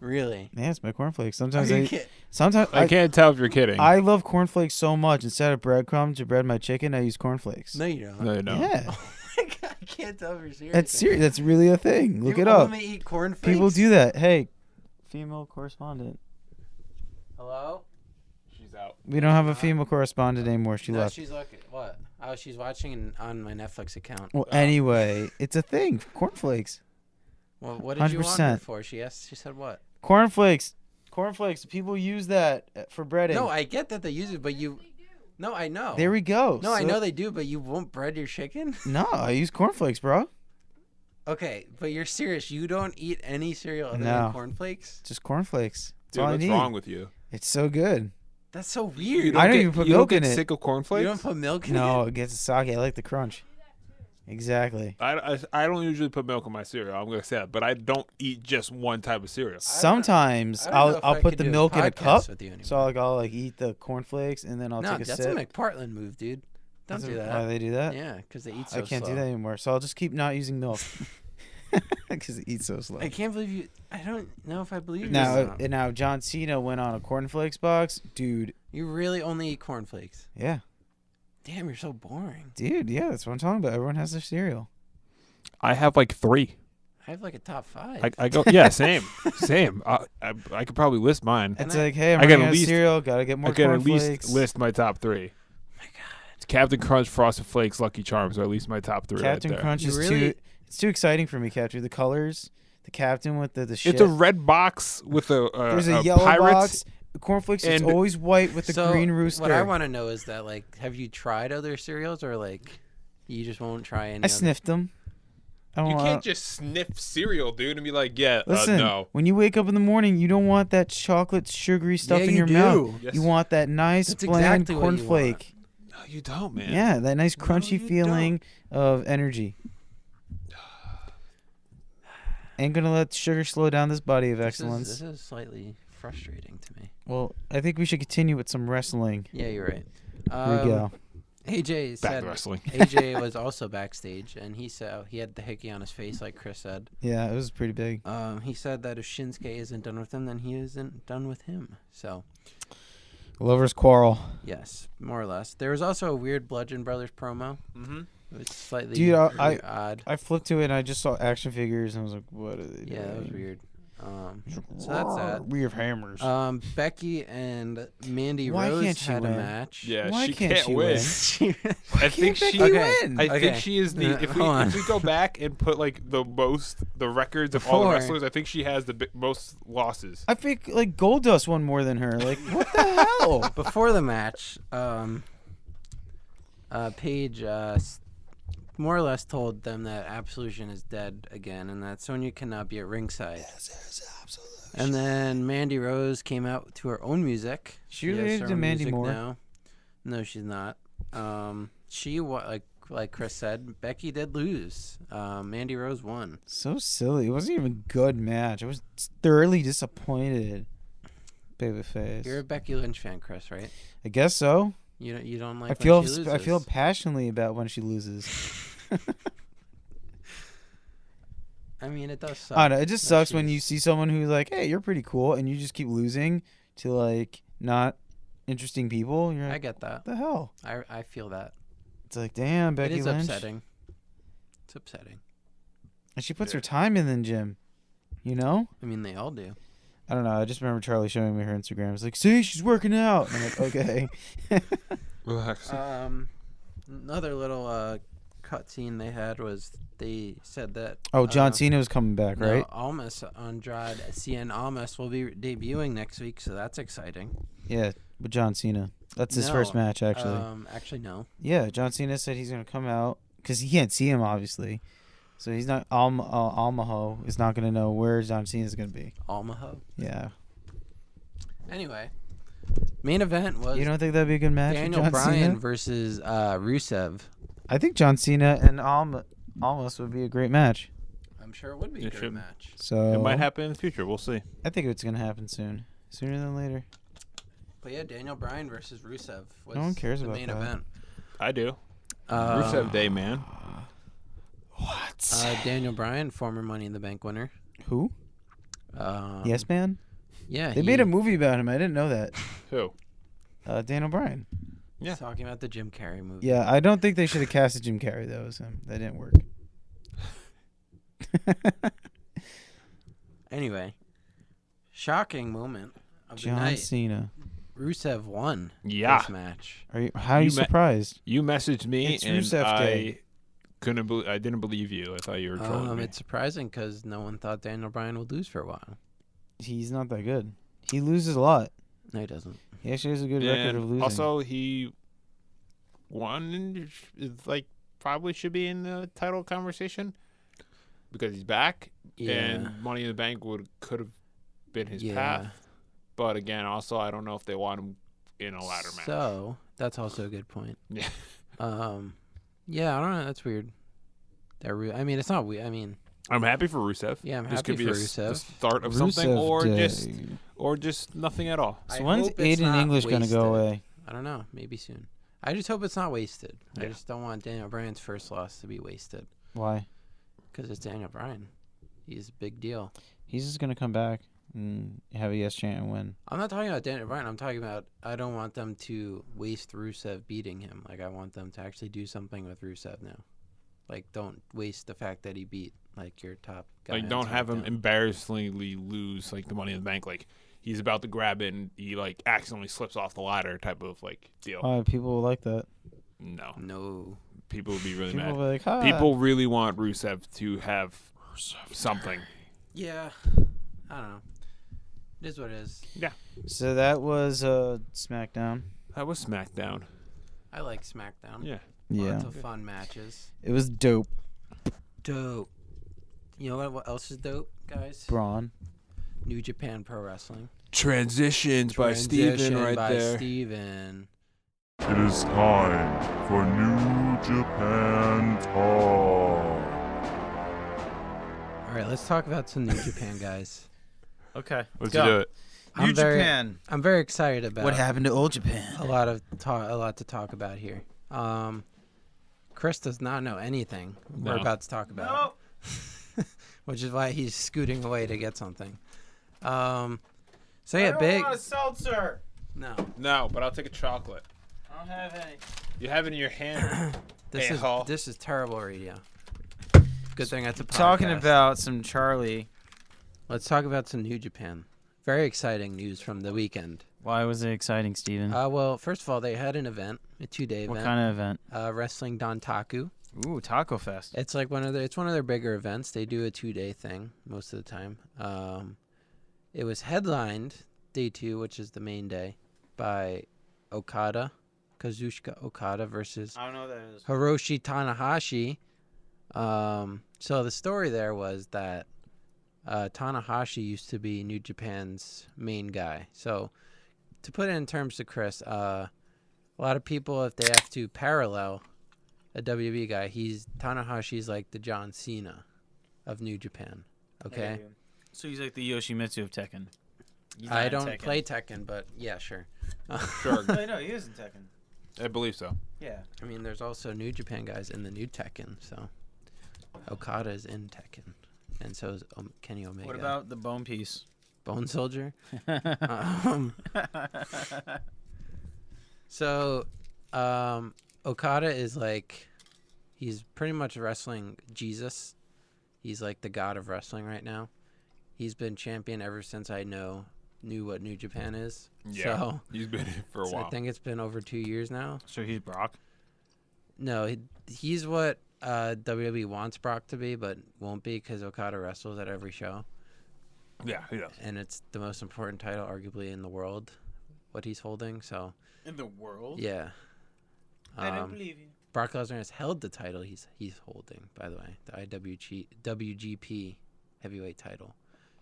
Really? Yeah, it's my cornflakes. Are Sometimes you kidding? sometimes I can't tell if you're kidding. I love cornflakes so much. Instead of breadcrumbs to bread my chicken, I use cornflakes. No, you don't. No, you don't. Yeah, Oh my God, I can't tell if you're serious. that's serious. That's really a thing. Look you it up. only eat cornflakes? People do that. Hey, female correspondent. Hello? She's out. We don't have a female correspondent anymore. She No, left. she's looking. What? Oh, she's watching on my Netflix account. Well, anyway, it's a thing. Cornflakes. Well, what did you want her 100%. for? She asked. She said what? Cornflakes. Cornflakes. People use that for breading. No, I get that they use it, but you. No, I know. There we go. No, I So- know they do, but you won't bread your chicken? No, I use cornflakes, bro. Okay, but you're serious. You don't eat any cereal other No. than cornflakes? Just cornflakes. That's Dude, all I what's need. wrong with you? It's so good. That's so weird. I don't even put you don't milk in get it. sick of cornflakes? You don't put milk in No, it? it gets soggy. I like the crunch. Exactly. I don't usually put milk in my cereal. I'm gonna say that, but I don't eat just one type of cereal. Sometimes I don't know if I'll I put could the do a milk in a podcast cup. with you anymore. So I'll eat the cornflakes and then I'll No, take a that's sip. a McPartland move, dude. Don't do Why that. they do that? Yeah, because they eat so I can't slow. do that anymore. So I'll just keep not using milk because it eats so slow. I can't believe you. I don't know if I believe you. Now John Cena went on a cornflakes box, dude. You really only eat cornflakes. Yeah, Damn, you're so boring. dude. Yeah, that's what I'm talking about. Everyone has their cereal. I have like 3. I have like a top 5. I go, yeah, same. I could probably list mine. It's I- like, hey, I'm I gotta running out of least- cereal. Gotta get more I could at cornflakes. least list my top 3. my God. It's Captain Crunch, Frosted Flakes, Lucky Charms are at least my top 3 Captain right there. Crunch You is really- it's too exciting for me. Captain, the colors, the captain with the shit. It's a red box with There's a a yellow pirate. box. Cornflakes is and- always white with the So, green rooster. What I want to know is that, like, have you tried other cereals or, like, you just won't try any I sniffed them. I don't You want- can't just sniff cereal, dude, and be like, yeah, Listen, no. when you wake up in the morning, you don't want that chocolate sugary stuff Yeah, in you your do. mouth. Yes. You want that nice That's bland exactly what you cornflake. No, you don't, man. Yeah, that nice No, crunchy you feeling of energy. Ain't gonna let sugar slow down this body of excellence. This is slightly frustrating to me. Well, I think we should continue with some wrestling. Yeah, you're right. Here we go. AJ Back said to wrestling. AJ was also backstage, and he said he had the hickey on his face, like Chris said. Yeah, it was pretty big. He said that if Shinsuke isn't done with him, then he isn't done with him. So, Lovers quarrel. yes, more or less. There was also a weird Bludgeon Brothers promo. Mm-hmm. It was slightly Dude, odd. I flipped to it and I just saw action figures and I was like, what are they doing? Yeah, that was weird. So that's that. We have hammers. Becky and Mandy Why Rose can't she had a win? match. Yeah, Why she can't can't she win. win? I think she. Okay. win? I Okay. think she is the. If Hold on. we go back and put like the records of all the Before- wrestlers, I think she has the most losses. I think like Goldust won more than her. Like, what the hell? Before the match, Paige more or less told them that Absolution is dead again, and that Sonya cannot be at ringside. And then Mandy Rose came out to her own music. She has related her to own Mandy music Moore? now. No, she's not. Like Chris said, Becky did lose. Mandy Rose won. So silly. It wasn't even a good match. I was thoroughly disappointed. Babyface. You're a Becky Lynch fan, Chris, right? I guess so. You don't like I when feel she loses. I feel passionately about when she loses. I mean, it does suck. I don't know. It just that sucks when she's- you see someone who's like, "Hey, you're pretty cool," and you just keep losing to like not interesting people. You're I like, get that. "What the hell?" I feel that. It's like, damn, Becky it is Lynch. upsetting. It's upsetting. And she puts her time in the gym. You know? I mean, they all do. I don't know. I just remember Charlie showing me her Instagram. It's like, see, she's working out. And I'm like, okay. Relax. Another little cutscene they had was they said that. Oh, John Cena was coming back, right? Almas Andrade Cien Almas will be debuting next week, so that's exciting. Yeah, with John Cena. That's his No, first match, actually. Actually, no. Yeah, John Cena said he's going to come out because he can't see him, obviously. So he's not, Almaho is not going to know where John Cena's going to be. Almaho. Yeah. Anyway, main event was You don't think that'd be a good match Daniel with John Bryan Cena? versus Rusev. I think John Cena and Almas would be a great match. I'm sure it would be a It great should. match. So It might happen in the future. We'll see. I think it's going to happen soon. Sooner than later. But yeah, Daniel Bryan versus Rusev was No one cares the about main that. event. I do. Uh, Rusev Day, man. What? Daniel Bryan, former Money in the Bank winner. Who? Yes, man? Yeah, They made a movie about him. I didn't know that. Who? Daniel Bryan. Yeah. Talking about the Jim Carrey movie. Yeah, I don't think they should have casted Jim Carrey. That was him. That didn't work. Anyway, shocking moment of the John night. Cena. Rusev won Yeah. this match. How are you You me- surprised? You messaged me, It's and Rusev I Day. I didn't believe you. I thought you were trolling me. It's surprising because no one thought Daniel Bryan would lose for a while. He's not that good. He loses a lot. No, he doesn't. He actually has a good record of losing. Also, he won. And is like probably should be in the title conversation because he's back. Yeah. And Money in the Bank could have been his Yeah. path. But again, also I don't know if they want him in a ladder match. So that's also a good point. Yeah. Yeah, I don't know. That's weird. I mean, it's not weird. I mean, I'm happy for Rusev. Yeah, I'm this happy could be for the Rusev. start of something, Rusev or Day. just nothing at all. I So when's hope it's Aiden not English going to go wasted. away? I don't know. Maybe soon. I just hope it's not wasted. I Yeah. just don't want Daniel Bryan's first loss to be wasted Why? because it's Daniel Bryan. He's a big deal. He's just going to come back and have a yes chant and win. I'm not talking about Daniel Bryan. I'm talking about I don't want them to waste Rusev beating him. Like, I want them to actually do something with Rusev now. Like, don't waste the fact that he beat, like, your top guy. Like, on don't have him SmackDown. embarrassingly lose like the Money in the Bank. Like he's about to grab it and he like accidentally slips off the ladder type of like deal. People will like that. No, No. people would be really People mad. will be like, "Hi." People really want Rusev to have something. Yeah. I don't know. It is what it is. So that was SmackDown. That was SmackDown. I like SmackDown. Yeah. Yeah. Lots of fun matches. It was dope. Dope. You know what else is dope, guys? Braun. New Japan Pro Wrestling. Transitions by Steven Transition right by there. Steven. It is time for New Japan Talk. All right, let's talk about some New Japan, guys. Okay. Let's do it. New Japan. I'm very excited about What happened to Old Japan? a lot to talk about here. Chris does not know anything we're No. about to talk about, which is why he's scooting away to get something. So yeah, big. seltzer. No, No, but I'll take a chocolate. I don't have any. You have it in your hand. this is terrible radio. Good thing it's a podcast. Talking about some Charlie. Let's talk about some New Japan. Very exciting news from the weekend. Why was it exciting, Steven? Well, first of all, they had an event, a 2-day event. What kind of event? Wrestling Dontaku. Ooh, Taco Fest. It's like one of their bigger events. They do a 2-day thing most of the time. It was headlined day 2, which is the main day, by Okada, Kazuchika Okada versus I don't know what that is. Hiroshi Tanahashi. So the story there was that Tanahashi used to be New Japan's main guy. So to put it in terms to Chris, a lot of people, if they have to parallel a WWE guy, Tanahashi's like the John Cena of New Japan. Okay? So he's like the Yoshimitsu of Tekken. He's I not in don't Tekken. play Tekken, but yeah, sure. Sure. No, no, he is in Tekken. I believe so. Yeah. I mean, there's also New Japan guys in the new Tekken, so Okada is in Tekken, and so is Kenny Omega. What about the bone piece? Bone Soldier? So, Okada is like, he's pretty much wrestling Jesus. He's like the god of wrestling right now. He's been champion ever since I knew what New Japan is. Yeah, So, he's been in for a so while. I think it's been over 2 years now. So he's Brock. No, he's what WWE wants Brock to be, but won't be because Okada wrestles at every show. Yeah, he does. And it's the most important title, arguably, in the world, what he's holding. So, In the world? yeah. I don't believe you. Brock Lesnar has held the title he's holding, by the way, the WGP heavyweight title.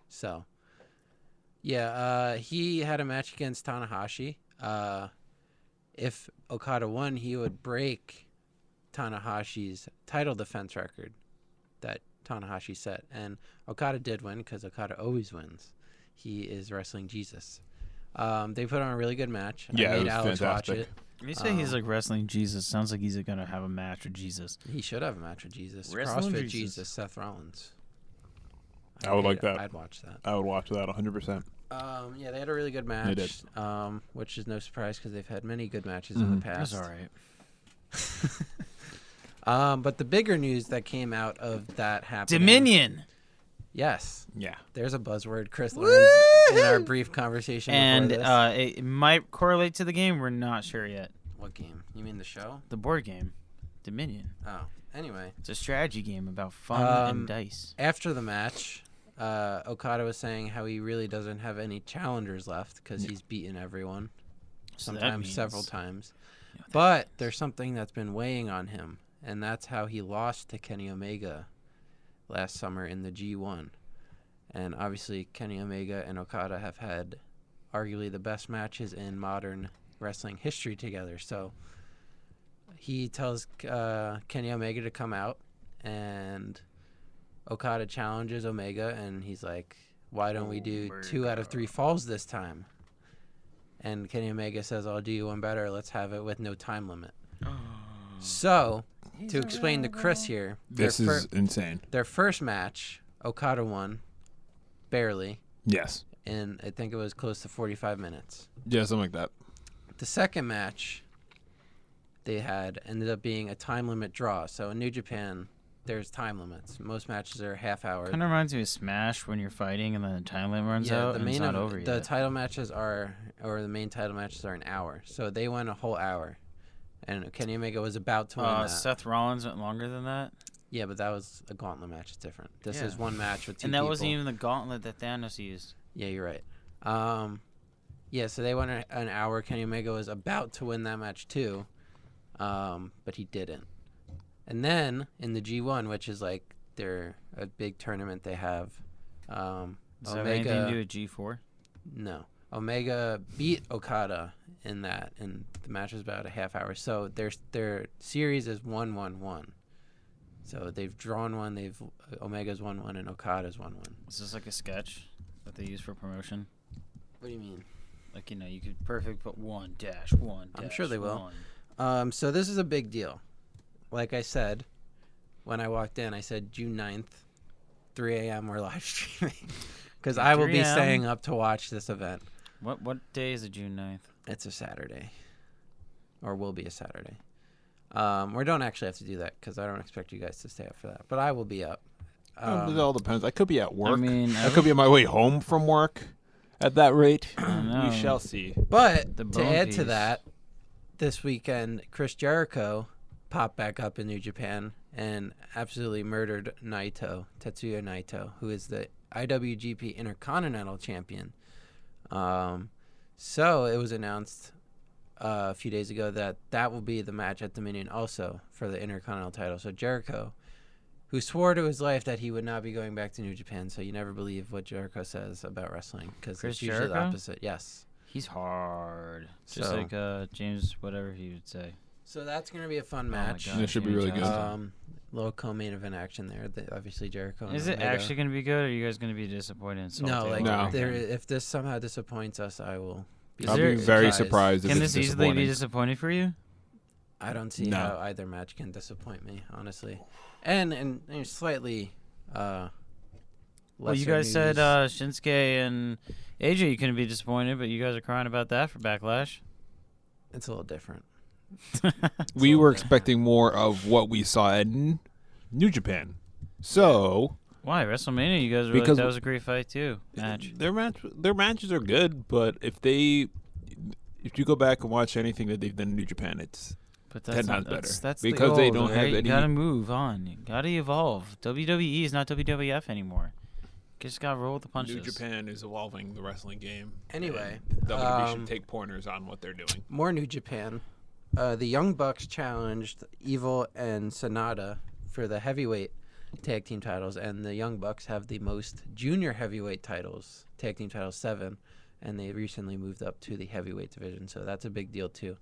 So, yeah, he had a match against Tanahashi. If Okada won, he would break Tanahashi's title defense record that Tanahashi set. And Okada did win because Okada always wins. He is wrestling Jesus. They put on a really good match. Yeah, I it made was Alex watch fantastic. it. When you say he's like wrestling Jesus, sounds like he's gonna have a match with Jesus. He should have a match with Jesus. Wrestling CrossFit Jesus. Jesus, Seth Rollins. I would like that. I'd watch that. I would watch that 100%. Yeah, they had a really good match. They did. Which is no surprise because they've had many good matches in the past. That's all right. But the bigger news that came out of that happening. Dominion. Yes, Yeah. there's a buzzword Chris learned in our brief conversation. And before this. it might correlate to the game. We're not sure yet. What game? You mean the show? The board game, Dominion. Oh, anyway. It's a strategy game about fun and dice. After the match, Okada was saying how he really doesn't have any challengers left because he's beaten everyone, So that sometimes means- several times. You know, that But there's something that's been weighing on him, and that's how he lost to Kenny Omega last summer in the G1. And obviously, Kenny Omega and Okada have had arguably the best matches in modern wrestling history together. So he tells Kenny Omega to come out, and Okada challenges Omega, and he's like, why don't we do 2 out of 3 falls this time? And Kenny Omega says, I'll do you one better. Let's have it with no time limit. So, to explain to Chris here, This is insane. their first match, Okada won, barely, Yes. and I think it was close to 45 minutes. Yeah, something like that. The second match they had ended up being a time limit draw. So in New Japan, there's time limits. Most matches are half hour. Kind of reminds me of Smash when you're fighting and then the time limit runs out the and main it's not over the yet. title matches are, or the main title matches are an hour. So they went a whole hour, and Kenny Omega was about to win that. Seth Rollins went longer than that. Yeah, but that was a gauntlet match. It's different. This Yeah. is one match with 2 And that people. wasn't even the gauntlet that Thanos used. Yeah, you're right. Yeah, so they went an hour. Kenny Omega was about to win that match too, but he didn't. And then in the G1, which is like a big tournament they have, Does that have anything to do with G4? no, Omega beat Okada in that, and the match was about a half hour. So their series is 1-1-1. So they've drawn one. Omega's won one, and Okada's won one. Is this like a sketch that they use for promotion? What do you mean? Like, you know, you could perfect put 1-1. I'm sure they will. So this is a big deal. Like I said, when I walked in, I said June 9th, 3 a.m. we're live streaming. Because I will 3 be a.m.? staying up to watch this event. What day is it, June 9th? It's a Saturday. Or will be a Saturday. We don't actually have to do that because I don't expect you guys to stay up for that. But I will be up. It all depends. I could be at work. I mean, I could be on my way home from work at that rate. know. We shall see. But The to bone add to piece. that, this weekend, Chris Jericho popped back up in New Japan and absolutely murdered Tetsuya Naito, who is the IWGP Intercontinental Champion. So it was announced a few days ago that will be the match at Dominion also for the Intercontinental title. So Jericho, who swore to his life that he would not be going back to New Japan, so you never believe what Jericho says about wrestling because Chris it's usually the Jericho? opposite. Yes. He's hard. Just So- like James, whatever he would say. So that's going to be a fun my match. God, It should be really good. Little co-main event action there. Obviously Jericho. and Is it Omega. actually going to be good, or are you guys going to be disappointed? And No, salty like all No. over there, again? if this somehow disappoints us, I will. Be I'll be very surprised. surprised if Can it's this easily be disappointing. disappointing for you? I don't see No. how either match can disappoint me, honestly. And slightly. Well, you lesser guys said news. Shinsuke and AJ you couldn't be disappointed, but you guys are crying about that for Backlash. It's a little different. We were expecting more of what we saw in New Japan. So Why WrestleMania? You guys were Because- like that was a great fight too. Match. their matches are good, but if you go back and watch anything that they've done in New Japan, it's But 10 that's times not, that's, better. that's Because the they goal, don't have right? any- You gotta move on. You gotta evolve. WWE is not WWF anymore. Just gotta roll with the punches. New Japan is evolving the wrestling game. Anyway, and WWE um, should take pointers on what they're doing. More New Japan. The Young Bucks challenged Evil and Sonata for the heavyweight tag team titles, and the Young Bucks have the most junior heavyweight titles, tag team titles 7, and they recently moved up to the heavyweight division, so that's a big deal too.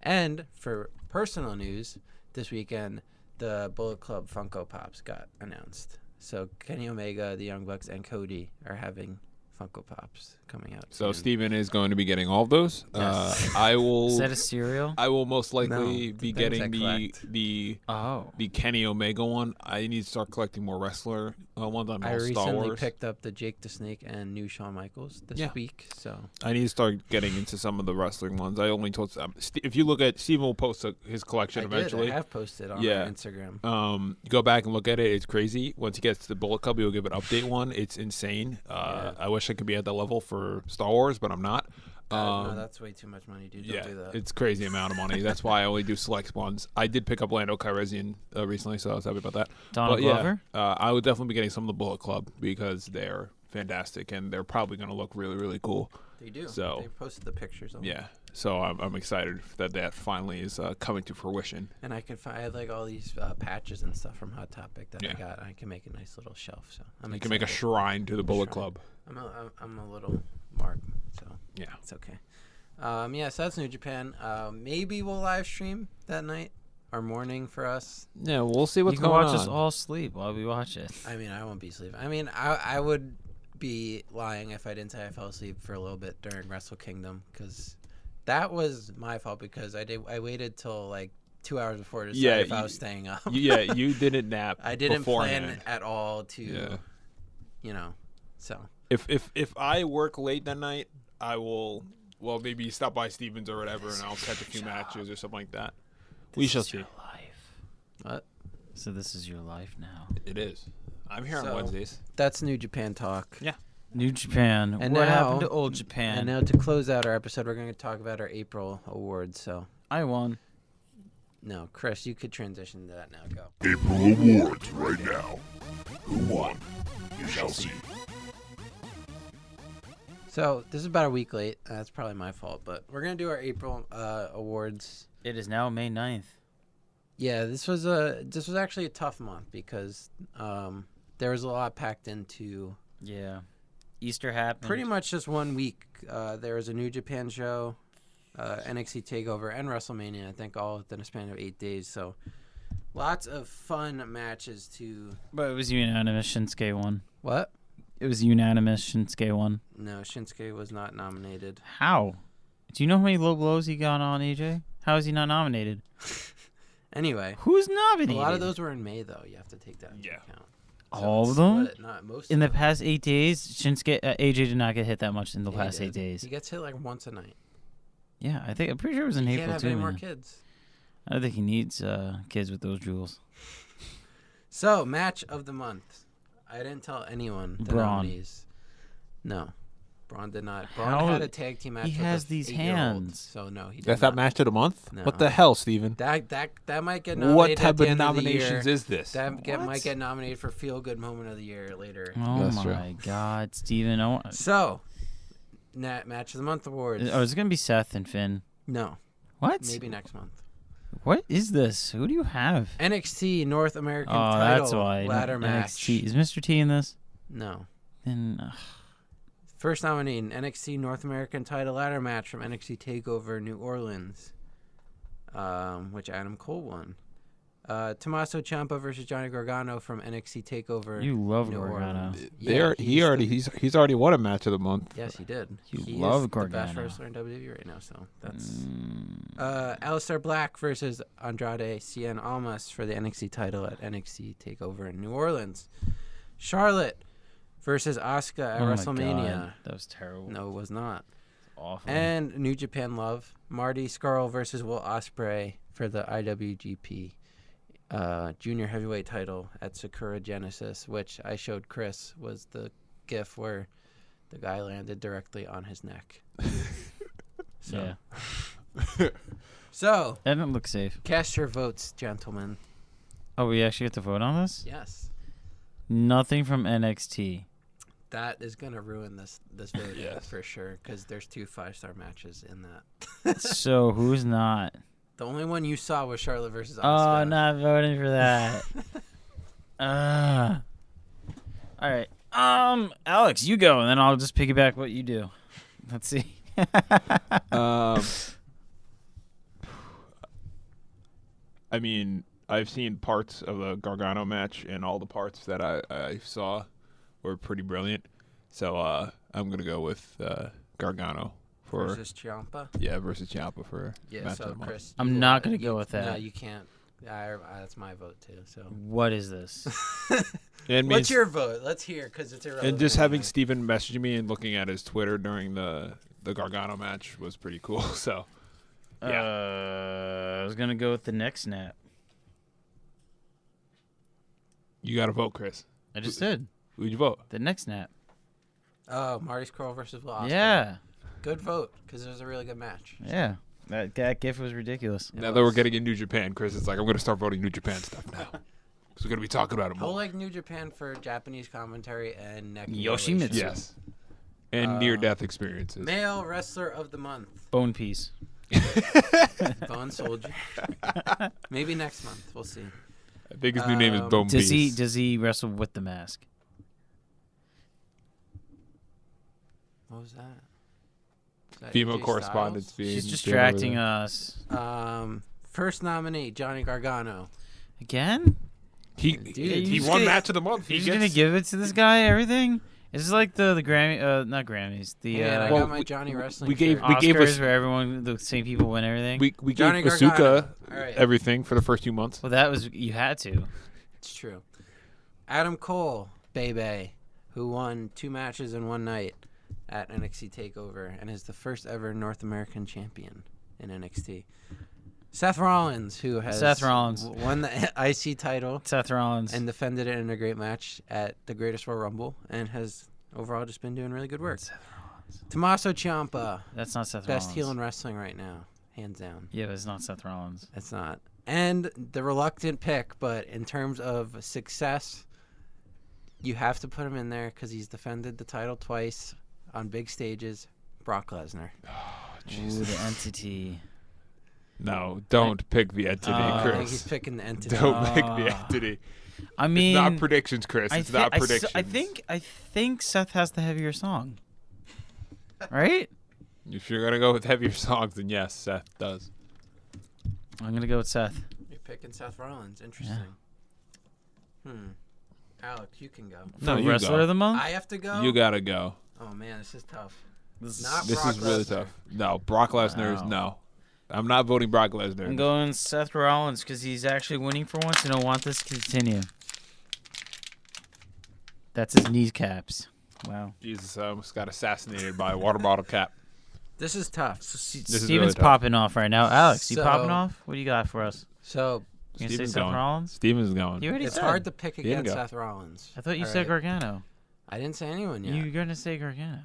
And for personal news, this weekend, the Bullet Club Funko Pops got announced. So Kenny Omega, the Young Bucks, and Cody are having Funko Pops coming out. So soon. Steven is going to be getting all of those. Yes. I will. Is that a cereal? I will most likely No, be the things getting I the collect. the Kenny Omega one. I need to start collecting more wrestler ones on I all Star recently Wars. picked up the Jake the Snake and new Shawn Michaels this Yeah. week, so I need to start getting into some of the wrestling ones. I only told if you look at Steven will post his collection eventually. I have posted on Yeah. our Instagram. Go back and look at it. It's crazy. Once he gets to the Bullet Club, he'll give an update one. It's insane. Yeah. I wish I could be at that level for Star Wars, but I'm not. No, that's way too much money, dude. Don't Yeah, do that. it's crazy amount of money. That's why I only do select ones. I did pick up Lando Calrissian recently, so I was happy about that. Donald But yeah, Glover? I would definitely be getting some of the Bullet Club because they're fantastic and they're probably going to look really, really cool. They do. So- They posted the pictures of them. Yeah, so I'm excited that finally is coming to fruition. And I have like all these patches and stuff from Hot Topic that I Yeah. got. I can make a nice little shelf. So I'm You can make a excited. shrine to the Bullet shrine. Club. I'm a little mark, so Yeah. it's okay. Yeah, so that's New Japan. Maybe we'll live stream that night or morning for us. Yeah, we'll see what's you can going watch on. us all sleep while we watch it. I mean, I won't be sleeping. I mean, I would be lying if I didn't say I fell asleep for a little bit during Wrestle Kingdom because that was my fault because I waited till like 2 hours before to decide Yeah, if I you- was staying up. Yeah, you didn't nap. I didn't beforehand. plan at all to, Yeah. so. If I work late that night, I will maybe stop by Stevens or whatever, and I'll catch a few matches or something like that. We This shall is see. your life. What? So this is your life now. It is. I'm here on So- Wednesdays. That's New Japan talk. Yeah. New Japan. And what now- happened to old Japan? And now to close out our episode, we're going to talk about our April awards. So, I won. no, Chris, you could transition to that now. Go. April Awards right now. Who won? You shall see. So this is about a week late. That's probably my fault, but we're going to do our April awards. It is now May 9th. Yeah, this was actually a tough month because there was a lot packed into Yeah. Easter happened. pretty much just 1 week. There was a New Japan show, NXT TakeOver, and WrestleMania. I think all within a span of 8 days. So lots of fun matches to. But it was unanimous. Shinsuke won. What? It was unanimous. Shinsuke won. No, Shinsuke was not nominated. How? Do you know how many low blows he got on AJ? How is he not nominated? Anyway, Who's a nominated? lot of those were in May though. You have to take that into Yeah. account. All it's of them? split, not most. In of the them. past 8 days, Shinsuke AJ did not get hit that much in the Yeah, he past 8 did. days. He gets hit like once a night. Yeah, I'm pretty sure it was in He April can't have too. any more Man. kids. I don't think he needs kids with those jewels. So, match of the month. I didn't tell anyone the Braun. nominees. No. Braun did not. Braun How- had a tag team match he with has a these 8-year-old, hands. So no, he did That's not. that match of the month? No. What the hell, Steven? That might get nominated What at type the of end the nominations year. is this? Might get nominated for Feel Good Moment of the Year later. Oh That's true. my God, Steven. So, match of the month awards. Oh, is it gonna be Seth and Finn? No. What? Maybe next month. What is this? Who do you have? NXT North American Oh, title that's why. ladder match. NXT. Is Mr. T in this? No. Then First nominee, an NXT North American title ladder match from NXT TakeOver New Orleans, which Adam Cole won. Tommaso Ciampa versus Johnny Gargano from NXT TakeOver. you love New Gargano. Orleans. Yeah, He's already won a match of the month. Yes, he did. You He love is the best Gargano. wrestler in WWE right now, so that's... Aleister Black versus Andrade Cien Almas for the NXT title at NXT TakeOver in New Orleans. Charlotte versus Asuka at Oh my WrestleMania. God, that was terrible. No, it was not. Awful. And New Japan Love, Marty Scurll versus Will Ospreay for the IWGP Junior Heavyweight title at Sakura Genesis, which I showed Chris was the gif where the guy landed directly on his neck. Yeah. So, That didn't look safe. cast your votes, gentlemen. Oh, we actually get to vote on this? Yes. Nothing from NXT. That is going to ruin this vote Yes. for sure, because there's 2 5-star matches in that. So who's not? The only one you saw was Charlotte versus Oh, Asuka. not voting for that. All right. Alex, you go, and then I'll just piggyback what you do. Let's see. I mean, I've seen parts of the Gargano match, and all the parts that I saw were pretty brilliant. So I'm gonna go with Gargano for versus Ciampa. versus Ciampa for Yeah, match of so the month. Chris, I'm you not want- gonna go you- with that. No, you can't. That's my vote too. So, What is this? And what's your vote? Let's hear, because it's irrelevant. and just having anyway. Steven message me and looking at his Twitter during the Gargano match was pretty cool. So I was gonna go with the neck snap. you got to vote, Chris. I just did Who'd you vote? the neck snap. Oh, Marty Scurll versus Will Ospreay. Yeah, Good vote, because it was a really good match. yeah. That gif was ridiculous. It Now that we're was. getting in New Japan, Chris is like, I'm gonna start voting New Japan stuff now. So we're gonna be talking about it I'll more. like New Japan for Japanese commentary and neck Yoshimitsu. mutilation. Yes. And near-death experiences. Male Wrestler of the Month, Bone piece. Bone Soldier. Maybe next month. We'll see. I think his new name is Bone Does Beast. he wrestle with the mask? What was that? Is that Female AJ correspondence Styles? being She's being distracting over us First nominee, Johnny Gargano. again. there. Dude, He you just won gonna- match of the month. You're just gonna give it to this guy? Everything? Is this like the Grammy? Not Grammys. The And I Well, got my Johnny Wrestling we gave- shirt. we gave Oscars us- where everyone, the same people win everything. we Johnny gave Gargano. Asuka All right. everything for the first 2 months. Well, that was you had to. It's true. Adam Cole, Bebe, who won 2 matches in one night at NXT TakeOver and is the first ever North American champion in NXT. Seth Rollins, who has Seth Rollins. won the IC title Seth Rollins. and defended it in a great match at the Greatest Royal Rumble and has overall just been doing really good work. Seth Rollins. Tommaso Ciampa, That's not Seth best Rollins. heel in wrestling right now, hands down. Yeah, but it's not Seth Rollins. It's not. And the reluctant pick, but in terms of success, you have to put him in there because he's defended the title twice on big stages. Brock Lesnar. Ooh, the entity. No, don't pick the entity, I think he's Chris. picking the entity. Don't pick the Ah. entity. I mean, It's not predictions, Chris. It's not predictions. I think Seth has the heavier song. Right? If you're gonna go with heavier songs, then yes, Seth does. I'm gonna go with Seth. You're picking Seth Rollins. Interesting. Alex, you can go. No, For you wrestler go. of the month. I have to go? You gotta go. Oh, man, this is tough. This Not This Brock is really Lesnar. tough. No, Brock Lesnar is Wow. no. I'm not voting Brock Lesnar. I'm going Seth Rollins because he's actually winning for once, and I want this to continue. That's his kneecaps. Wow. Jesus, I almost got assassinated by a water bottle cap. This is tough. This is Steven's really tough. popping off right now. Alex, you So- popping off? What do you got for us? So You gonna say Steven's Seth going. Rollins? Steven's going. You already it's said. hard to pick didn't against go. Seth Rollins. I thought you All said right? Gargano. I didn't say anyone yet. You're gonna say Gargano.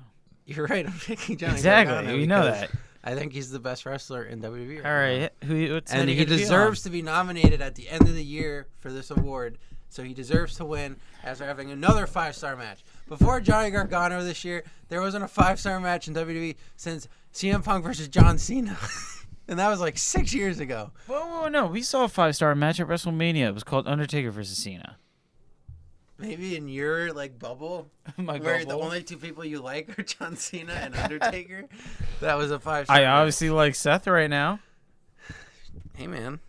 You're right. I'm picking Johnny Exactly. Gargano We know because that. I think he's the best wrestler in WWE. All now. right. What's And he deserves to be nominated at the end of the year for this award. So he deserves to win as we're having another 5-star match. Before Johnny Gargano this year, there wasn't a 5-star match in WWE since CM Punk versus John Cena. And that was like 6 years ago. Whoa, no. We saw a 5-star match at WrestleMania. It was called Undertaker versus Cena. Maybe in your like bubble, My where the bubble. only two people you like are John Cena and Undertaker. That was a 5-star. I obviously like Seth right now. Hey man,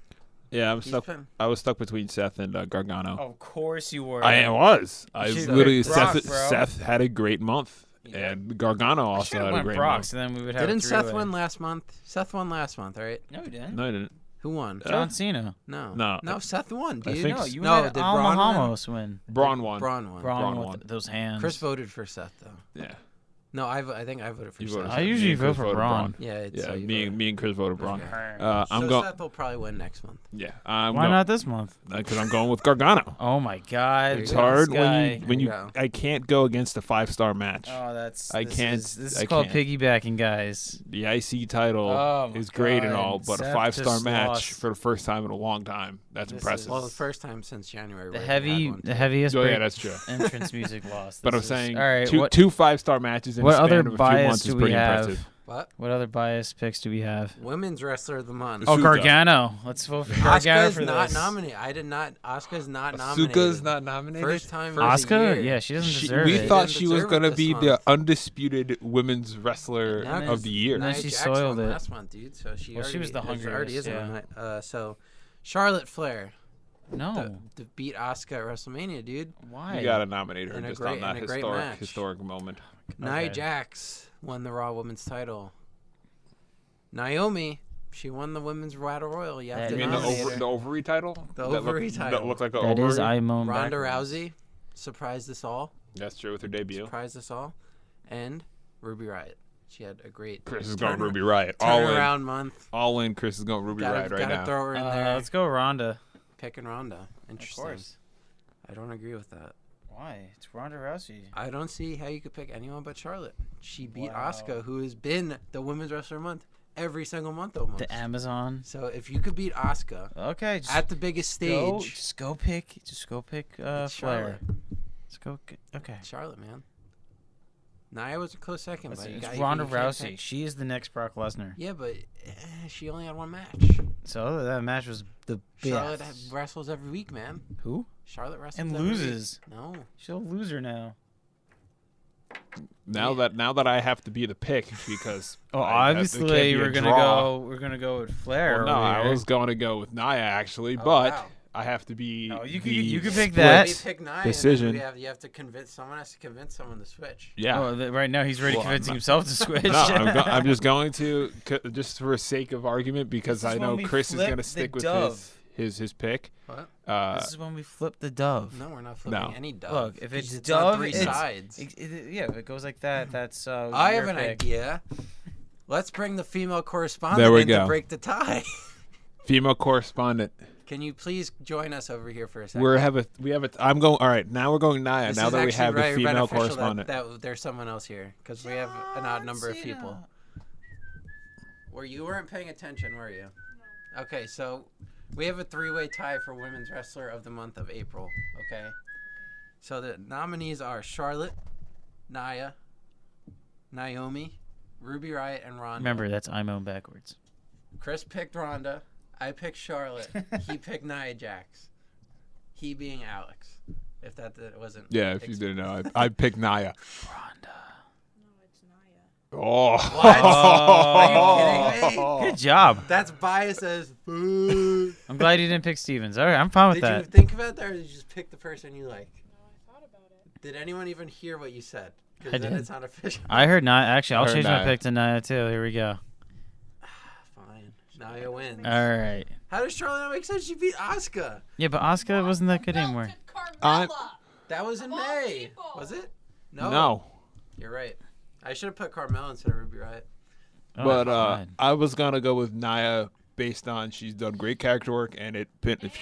Yeah, I'm he's stuck. been- I was stuck between Seth and Gargano. Of course you were. I was. I should've literally picked Brock, Seth. bro. Seth had a great month, Yeah. and Gargano I also should had have a went great Brock, month. so then we would have. Didn't a Seth three-way. win last month? Seth won last month, right? No, he didn't. No, I didn't. Who won? John Cena. No. No. No, Seth won, I dude. think No, s- you No, had did Al Braun win? Mahamos win. Braun won. Braun won. Braun won. with those hands. Chris voted for Seth though. Yeah. No, I think I voted for You Seth. voted I for- usually me and vote Chris for voted Braun. Yeah, it's Yeah, so you me voted. and Chris voted Braun. Okay. I'm So going. Seth will probably win next month. Yeah, I'm Why not this month? Because I'm going with Gargano. Oh my God! It's you go. hard This when guy. you when There you. you go. I can't go against a 5-star match. Oh, that's. I this can't- Is, this is I called can't. piggybacking, guys. The IC title Oh my is great and God. all, but Seth a 5-star just match lost. for the first time in a long time. That's This impressive. is- Well, the first time since January. The we heavy, had one, the too. heaviest. Oh yeah, break that's true. entrance music lost. But I'm This is- saying all right, two 5-star matches in what a span other of a few bias months do is we pretty have? impressive. What other bias picks do we have? Women's wrestler of the month. Oh, Asuka. Gargano. Let's vote for Gargano Asuka's for not this. nominated. I did not. Asuka's not nominated. Asuka's not nominated. First time. in a Asuka? year. Yeah, she doesn't deserve We it. thought Didn't she was deserve it gonna this be month. the undisputed women's wrestler Yeah, of the year. Nia Nia she Jax soiled won it. last month, dude. So she Well, already she was the already hungriest, is in yeah. the night. So Charlotte Flair No. to beat Asuka at WrestleMania, dude. Why? You gotta nominate her In a just great- on that in a great match. historic moment. Nia Okay. Jax won the Raw Women's title. Naomi, she won the Women's Battle Royal. You have That to You mean the, nominate her. the ovary title? The That ovary looked, title. That looked like an That ovary? is I moan Ronda backwards. Rousey surprised us all. That's true with her debut. Surprised us all. And Ruby Riott. She had a great Chris is going turn- Ruby Riot. All in. turnaround month. All in. Chris is going Ruby Riot right gotta now. throw her in there. Let's go Ronda. Picking Ronda. Interesting. course. I don't agree with that. Why? It's Ronda Rousey. I don't see how you could pick anyone but Charlotte. She beat Wow. Asuka, who has been the Women's Wrestler month every single month almost. The Amazon. So if you could beat Asuka Okay, just at the biggest go. stage, Just go pick. it's Flair. Charlotte. Let's go. Okay. Charlotte, man. Nia was a close second, but you It's got- Ronda you can't Rousey. pick- She is the next Brock Lesnar. Yeah, but she only had one match. So that match was the Charlotte best. wrestles every week, man. Who? Charlotte wrestles And every week. loses. No. She's a loser now. Now that I have to be the pick because Oh, I have- it can't obviously be a we're gonna draw. go. We're gonna go with Flair. Well, no, over I here. was going to go with Nia actually, Oh, but wow. I have to be. No, you the could pick split- that. We pick Nia, decision. And then you have to convince someone has to convince someone to switch. Yeah. Oh, right now he's already Well, I'm convincing not- himself to switch. No, I'm just going to just for sake of argument because This is I know when we Chris is flip going to the stick with dove. his pick. What? This is when we flip the dove. No, we're not flipping No. any dove. Look, if 'cause it's on dove, three it's- sides. Yeah, if it goes like that, that's. I have your an pick. idea. Let's bring the female correspondent There we in go. to break the tie. Female correspondent. Can you please join us over here for a second? We have a. I'm going. All right, now we're going Nia. This now is that we actually have the very female beneficial correspondent. that there's someone else here because we have an odd number of people. Where you weren't paying attention, were you? No. Okay, so we have a three-way tie for Women's Wrestler of the month of April. Okay. So the nominees are Charlotte, Nia, Naomi, Ruby Riott, and Ronda. Remember, that's I moan backwards. Chris picked Ronda. I picked Charlotte. He picked Nia Jax. He being Alex. If that wasn't. Yeah, if you didn't know, I picked Nia. Ronda. Oh. What? Are you kidding me? Good job. That's bias as fuck. I'm glad you didn't pick Stevens. All right, I'm fine with Did you that. think about that, or did you just pick the person you like? No, I thought about it. Did anyone even hear what you said? I Because then did. it's not official. I heard Nia. Actually, I'll I heard change my Nia. pick to Nia too. Here we go. Fine. Nia wins. All right. How does Charlotte not make sense? She beat Asuka. Yeah, but Asuka wasn't that good anymore. That was in May. Was it? No. You're right. I should have put Carmella instead of Ruby Riott. Oh, But God. I was gonna go with Nia based on she's done great character work and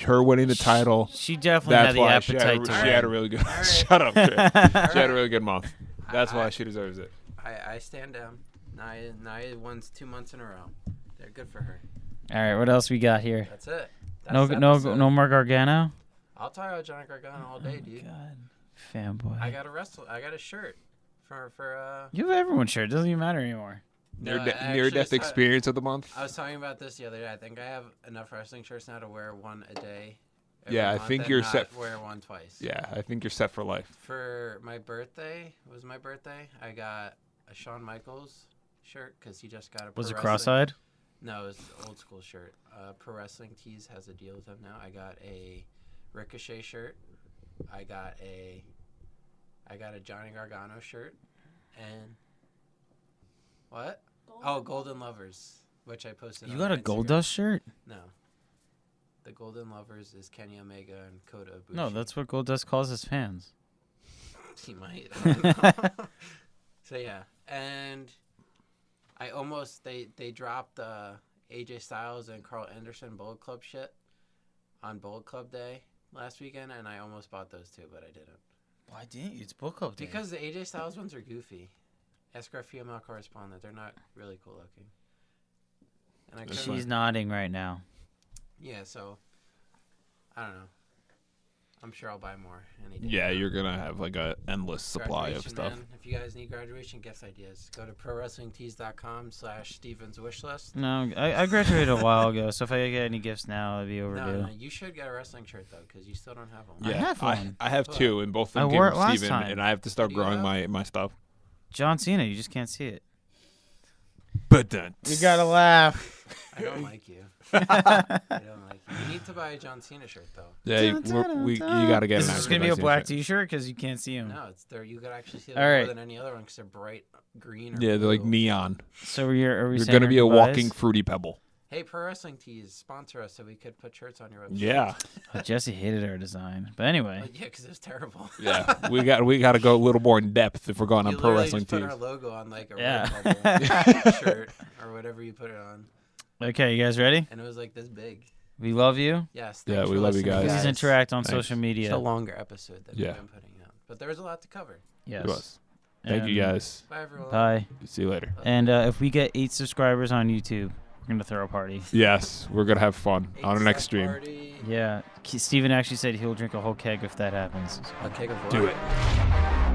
her winning the title. She definitely That's had the why she appetite to had a win. really good. right. Shut up. Chris. She had a right. really good month. That's why I- she deserves it. I stand down. Nia won 2 months in a row. They're good for her. All right, what else we got here? That's it. That's No, the no, episode. no more Gargano. I'll talk about Johnny Gargano all day, dude. God, fanboy. I got a shirt for You have everyone's shirt. It doesn't even matter anymore. No, I Near actually death saw- experience of the month. I was talking about this the other day. I think I have enough wrestling shirts now to wear one a day. every Yeah, I month think and you're not set. Wear one twice. Yeah, I think you're set for life. For my birthday, I got a Shawn Michaels shirt because he just got a. Was Pro it Wrestling- cross-eyed? No, it's an old school shirt. Pro Wrestling Tees has a deal with him now. I got a Ricochet shirt. I got a Johnny Gargano shirt, and what? Golden Lovers, which I posted. You on got a Instagram. Goldust shirt? No. The Golden Lovers is Kenny Omega and Kota Ibushi. No, that's what Goldust calls his fans. He might. I don't know. So yeah, and I almost they dropped AJ Styles and Carl Anderson Bullet Club shit on Bullet Club Day last weekend, and I almost bought those too, but I didn't Why didn't you? It's book club day. because the AJ Styles ones are goofy. Ask our female correspondent; they're not really cool looking. And I That's couldn't- She's nodding right now. yeah, so I don't know. I'm sure I'll buy more any day. Yeah, you're gonna have like a endless supply of Graduation, stuff. man. If you guys need graduation gift ideas, go to prowrestlingtees.com/StevensWishlist. No, I graduated a while ago, so if I get any gifts now, it'd be No, overdue. no, you should get a wrestling shirt though, because you still don't have one. I have one. I have two, and both of I them came wore it from last Steven, time. and I have to start What do you growing have? my stuff. John Cena, you just can't see it. But then laugh. I don't like you. I don't like you. You need to buy a John Cena shirt though. yeah, you gotta get Is an this actual gonna be a John Cena black shirt. T-shirt because you can't see him? No, it's there. You could actually see All them more right. than any other one because they're bright green. Or Yeah, they're like blue. neon. So are we You're saying gonna our be a goodbyes? walking fruity pebble. Hey, Pro Wrestling Tees, sponsor us so we could put shirts on your website. Yeah, Oh, Jesse hated our design, but anyway. Like, yeah, because it's terrible. yeah. we got to go a little more in depth if we're going You on pro literally wrestling just put teams. our logo on like a Yeah. Redbubble shirt or whatever you put it on, Okay, you guys ready? and it was like this big. We love you. Yes. Yeah, thanks we for love you listening, guys. Please interact on Thanks. social It's media. a longer episode that Yeah. we've been putting out, but there was a lot to cover. Yes. It was. Thank you And guys. Bye everyone. Bye. See you later. And if we get 8 subscribers on YouTube, we're gonna throw a party. Yes, we're gonna have fun on our next stream. Party. Yeah. Steven actually said he'll drink a whole keg if that happens. A keg of Do what? it.